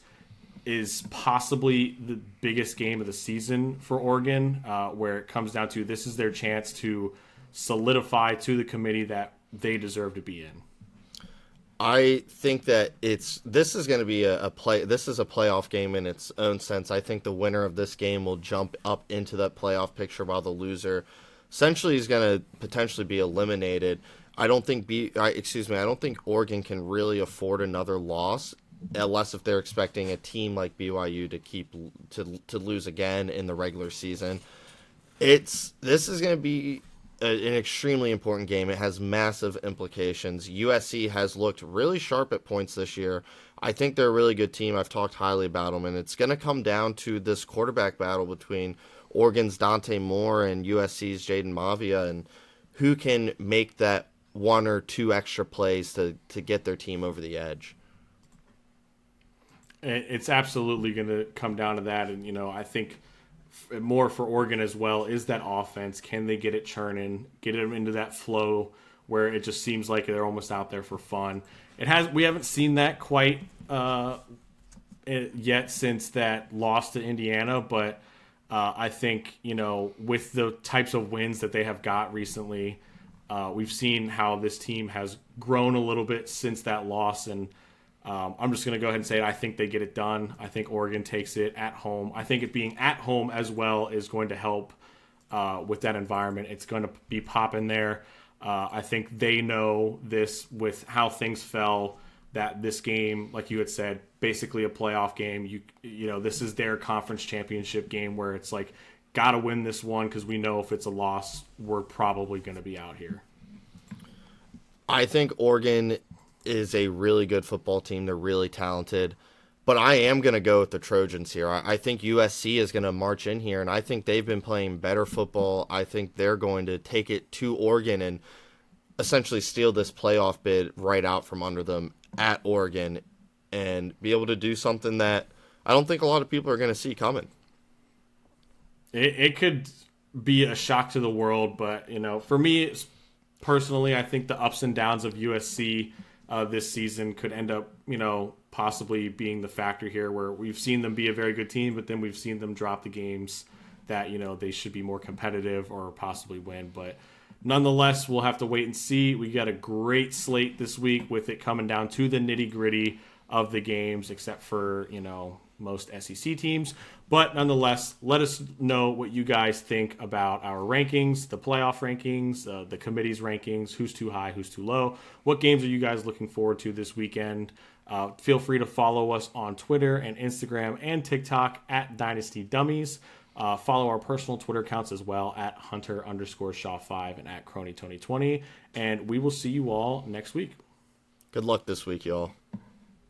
is possibly the biggest game of the season for Oregon, where it comes down to this is their chance to solidify to the committee that they deserve to be in. I think that this is going to be this is a playoff game in its own sense. I think the winner of this game will jump up into that playoff picture, while the loser essentially is going to potentially be eliminated. I don't think Oregon can really afford another loss, unless if they're expecting a team like BYU to lose again in the regular season. This is going to be an extremely important game. It has massive implications. USC has looked really sharp at points this year. I think they're a really good team. I've talked highly about them, and it's going to come down to this quarterback battle between Oregon's Dante Moore and USC's Jaden Mavia, and who can make that one or two extra plays to get their team over the edge. It's absolutely going to come down to that, and I think more for Oregon as well is that offense. Can they get it churning, get them into that flow where it just seems like they're almost out there for fun? We haven't seen that quite yet since that loss to Indiana, but I think with the types of wins that they have got recently, we've seen how this team has grown a little bit since that loss, and I'm just going to go ahead and say I think they get it done. I think Oregon takes it at home. I think it being at home as well is going to help with that environment. It's going to be popping there. I think they know this with how things fell, that this game, like you had said, basically a playoff game. This is their conference championship game where it's like, got to win this one because we know if it's a loss, we're probably going to be out here. I think Oregon is a really good football team. They're really talented. But I am going to go with the Trojans here. I think USC is going to march in here, and I think they've been playing better football. I think they're going to take it to Oregon and essentially steal this playoff bid right out from under them at Oregon and be able to do something that I don't think a lot of people are going to see coming. It could be a shock to the world, but, for me personally, I think the ups and downs of USC this season could end up, possibly being the factor here, where we've seen them be a very good team, but then we've seen them drop the games that, they should be more competitive or possibly win. But nonetheless, we'll have to wait and see. We got a great slate this week with it coming down to the nitty-gritty of the games, except for, most SEC teams. But nonetheless, let us know what you guys think about our rankings, the playoff rankings, the committee's rankings, who's too high, who's too low. What games are you guys looking forward to this weekend? Feel free to follow us on Twitter and Instagram and TikTok at Dynasty Dummies. Follow our personal Twitter accounts as well at Hunter_Shaw5 and at CronyTony20. And we will see you all next week. Good luck this week, y'all.